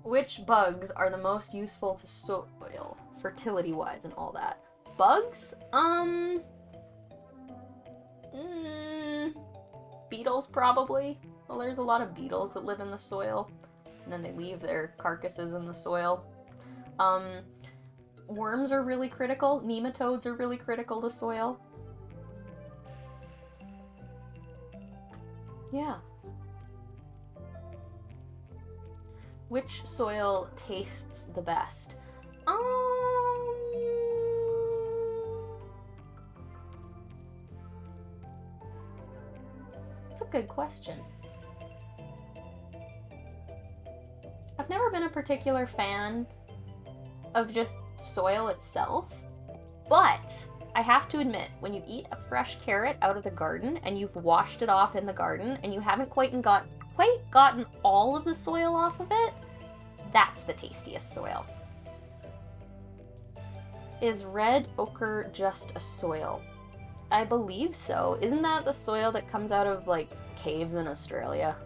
Which bugs are the most useful to soil, fertility-wise and all that? Bugs? Beetles, probably. Well, there's a lot of beetles that live in the soil, and then they leave their carcasses in the soil. Worms are really critical. Nematodes are really critical to soil. Yeah. Which soil tastes the best? That's a good question. I've never been a particular fan of just soil itself, but I have to admit, when you eat a fresh carrot out of the garden and you've washed it off in the garden and you haven't quite gotten all of the soil off of it, that's the tastiest soil. Is red ochre just a soil? I believe so. Isn't that the soil that comes out of, like, caves in Australia?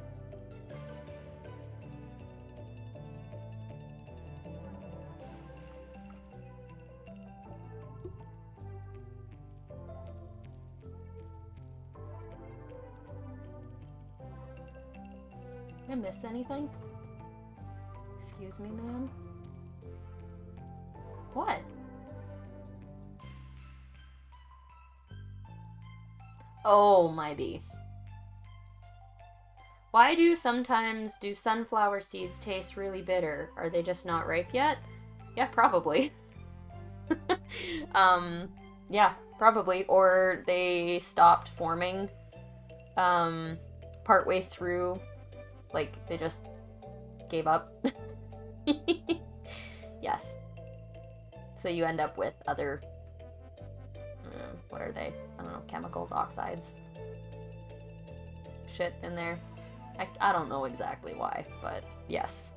I miss anything? Excuse me, ma'am? What? Oh, my bee. Why do sometimes sunflower seeds taste really bitter? Are they just not ripe yet? Yeah, probably. Yeah, probably. Or they stopped forming, partway through. Like, they just gave up. Yes. So you end up with other, what are they? I don't know, chemicals, oxides, shit in there. I don't know exactly why, but yes.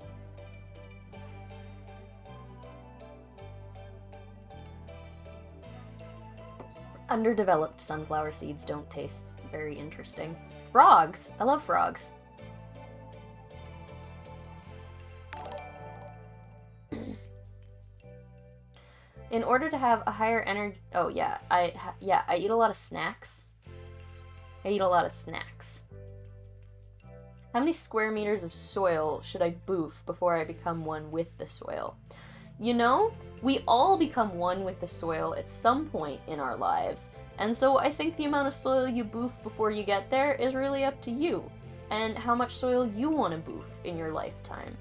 Underdeveloped sunflower seeds don't taste very interesting. Frogs! I love frogs. In order to have a higher energy... Oh, yeah. I eat a lot of snacks. How many square meters of soil should I boof before I become one with the soil? You know, we all become one with the soil at some point in our lives, and so I think the amount of soil you boof before you get there is really up to you, and how much soil you want to boof in your lifetime.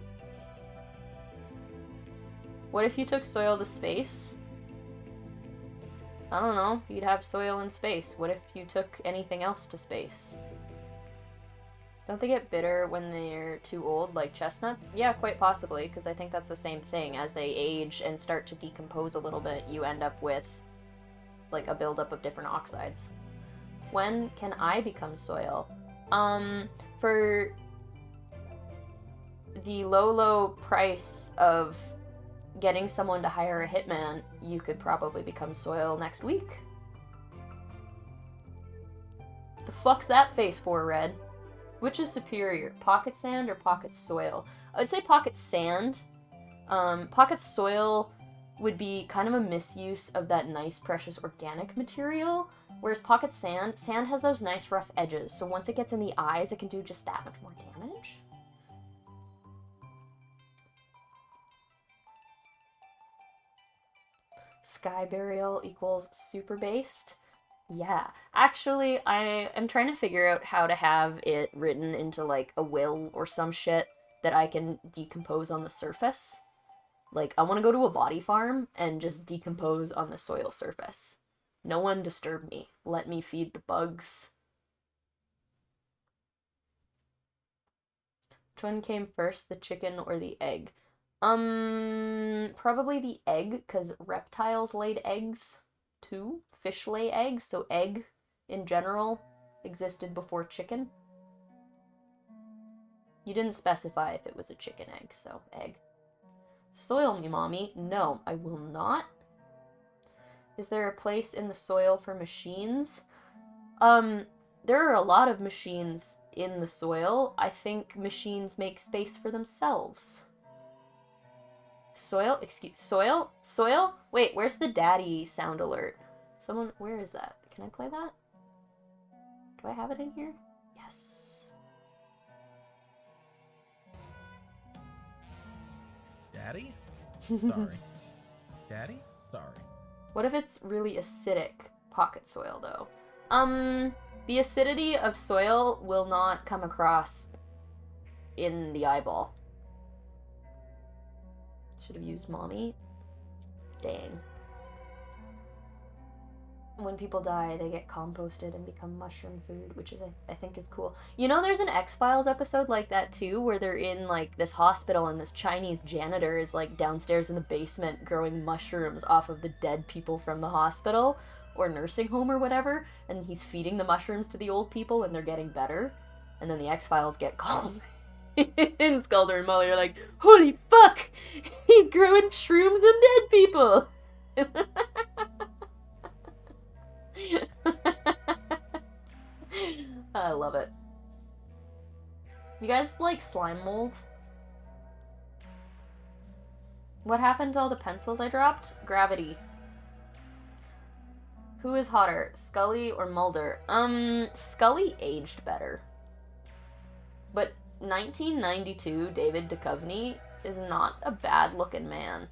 What if you took soil to space? I don't know, you'd have soil in space. What if you took anything else to space? Don't they get bitter when they're too old, like chestnuts? Yeah, quite possibly, because I think that's the same thing. As they age and start to decompose a little bit, you end up with, like, a buildup of different oxides. When can I become soil? For the low price of getting someone to hire a hitman, you could probably become soil next week. The fuck's that face for, Red? Which is superior, pocket sand or pocket soil? I would say pocket sand. Pocket soil would be kind of a misuse of that nice, precious organic material, whereas pocket sand has those nice rough edges, so once it gets in the eyes, it can do just that much more damage. Sky burial equals super based. Yeah, actually, I am trying to figure out how to have it written into, like, a will or some shit that I can decompose on the surface. Like, I want to go to a body farm and just decompose on the soil surface. No one disturb me. Let me feed the bugs. Which one came first, the chicken or the egg? Probably the egg, because reptiles laid eggs, too. Fish lay eggs, so egg, in general, existed before chicken. You didn't specify if it was a chicken egg, so egg. Soil me, mommy. No, I will not. Is there a place in the soil for machines? There are a lot of machines in the soil. I think machines make space for themselves. Soil? Excuse... Soil? Soil? Wait, where's the daddy sound alert? Someone... Where is that? Can I play that? Do I have it in here? Yes. Daddy? Sorry. Daddy? Sorry. What if it's really acidic pocket soil, though? The acidity of soil will not come across in the eyeball. Should have used mommy. Dang. When people die, they get composted and become mushroom food, which is, I think, is cool. You know, there's an X-Files episode like that, too, where they're in, like, this hospital and this Chinese janitor is, like, downstairs in the basement growing mushrooms off of the dead people from the hospital or nursing home or whatever, and he's feeding the mushrooms to the old people and they're getting better. And then the X-Files get called. And Skulder and Mully are like, holy fuck! He's growing shrooms and dead people! I love it. You guys like slime mold? What happened to all the pencils I dropped? Gravity. Who is hotter, Scully or Mulder? Scully aged better. But 1992 David Duchovny is not a bad looking man.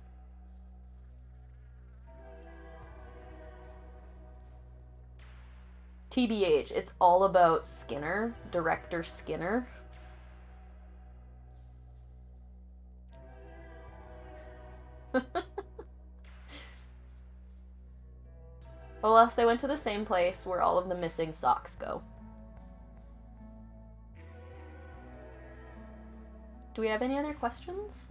TBH, it's all about Skinner, director Skinner. Unless they went to the same place where all of the missing socks go. Do we have any other questions?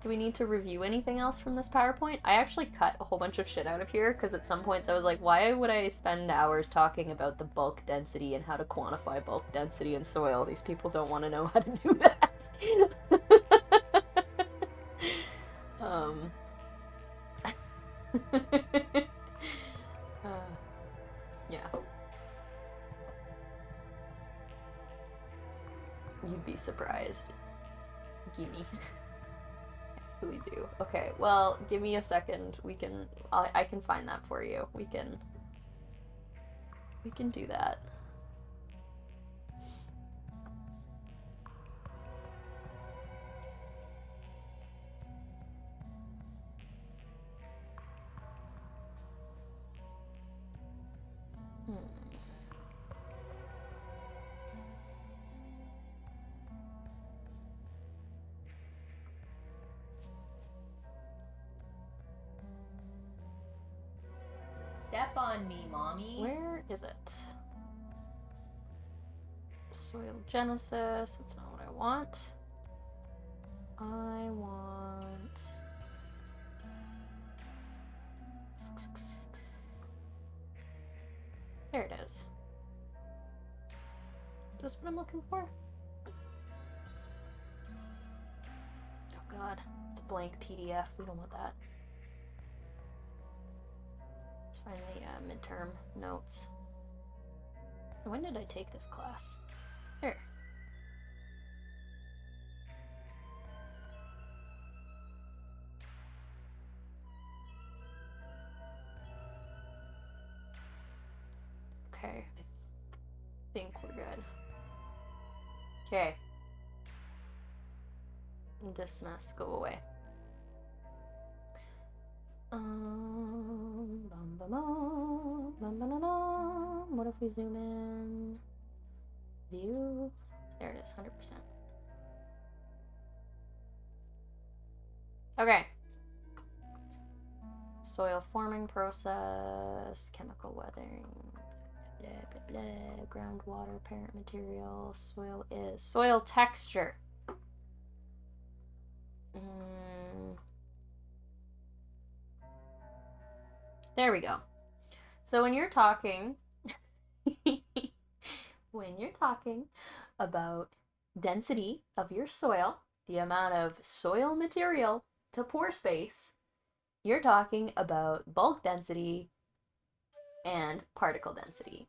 Do we need to review anything else from this PowerPoint? I actually cut a whole bunch of shit out of here because at some points I was like, why would I spend hours talking about the bulk density and how to quantify bulk density in soil? These people don't want to know how to do that. Yeah. You'd be surprised. Gimme. I really do. Okay, well, give me a second. I can find that for you. We can do that. Step on me, mommy. Where is it? Soil genesis. That's not what I want. I want... There it is. Is this what I'm looking for? Oh god, it's a blank PDF. We don't want that. Let's find the midterm notes. When did I take this class? Here. Okay, I think we're good. Okay. Dismiss, go away. What if we zoom in? View? There it is, 100%. Okay. Soil forming process, chemical weathering, blah, blah, blah, groundwater, parent material, soil is. Soil texture. There we go. So when you're talking, about density of your soil, the amount of soil material to pore space, you're talking about bulk density and particle density.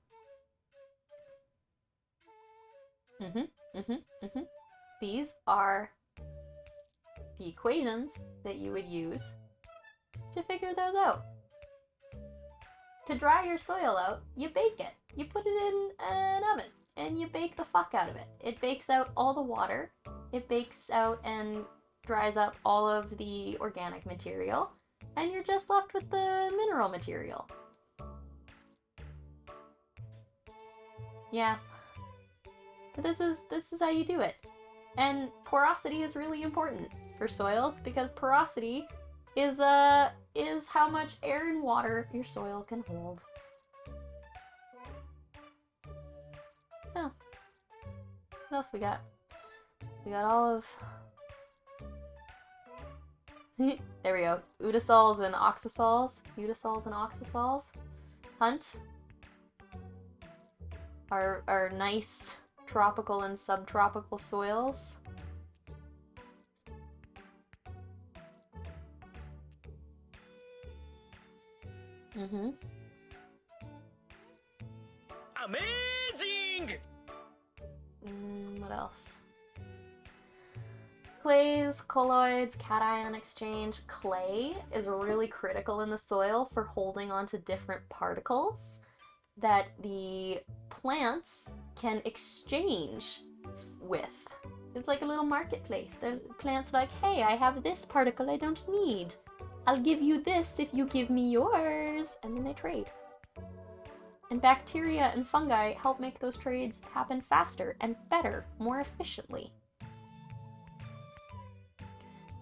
These are the equations that you would use to figure those out. To dry your soil out, you bake it. You put it in an oven and you bake the fuck out of it. It bakes out all the water. It bakes out and dries up all of the organic material, and you're just left with the mineral material. Yeah. But this is how you do it. And porosity is really important for soils because porosity is how much air and water your soil can hold. Oh. What else we got? We got all of... There we go. Udasols and oxasols. Udasols and oxasols. Hunt. Our nice tropical and subtropical soils. Amazing! What else? Clays, colloids, cation exchange. Clay is really critical in the soil for holding onto different particles. that the plants can exchange with. It's like a little marketplace. The plants like, hey, I have this particle I don't need. I'll give you this if you give me yours. And then they trade. And bacteria and fungi help make those trades happen faster and better, more efficiently.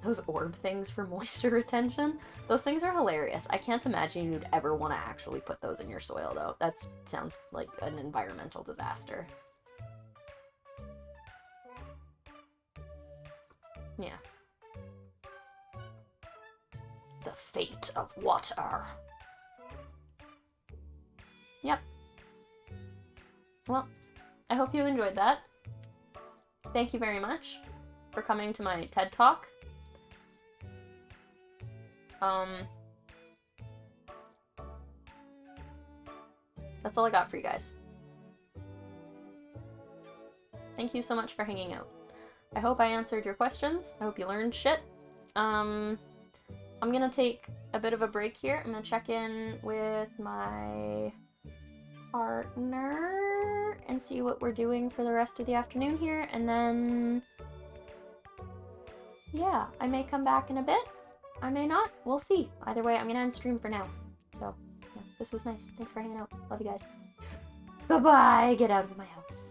Those orb things for moisture retention, those things are hilarious. I can't imagine you'd ever want to actually put those in your soil, though. That sounds like an environmental disaster. Yeah. The fate of water. Yep. Well, I hope you enjoyed that. Thank you very much for coming to my TED Talk. That's all I got for you guys. Thank you so much for hanging out. I hope I answered your questions. I hope you learned shit. I'm gonna take a bit of a break here. I'm gonna check in with my partner and see what we're doing for the rest of the afternoon here, and then yeah, I may come back in a bit. I may not. We'll see. Either way, I'm gonna end stream for now. So, yeah, this was nice. Thanks for hanging out. Love you guys. Bye-bye. Get out of my house.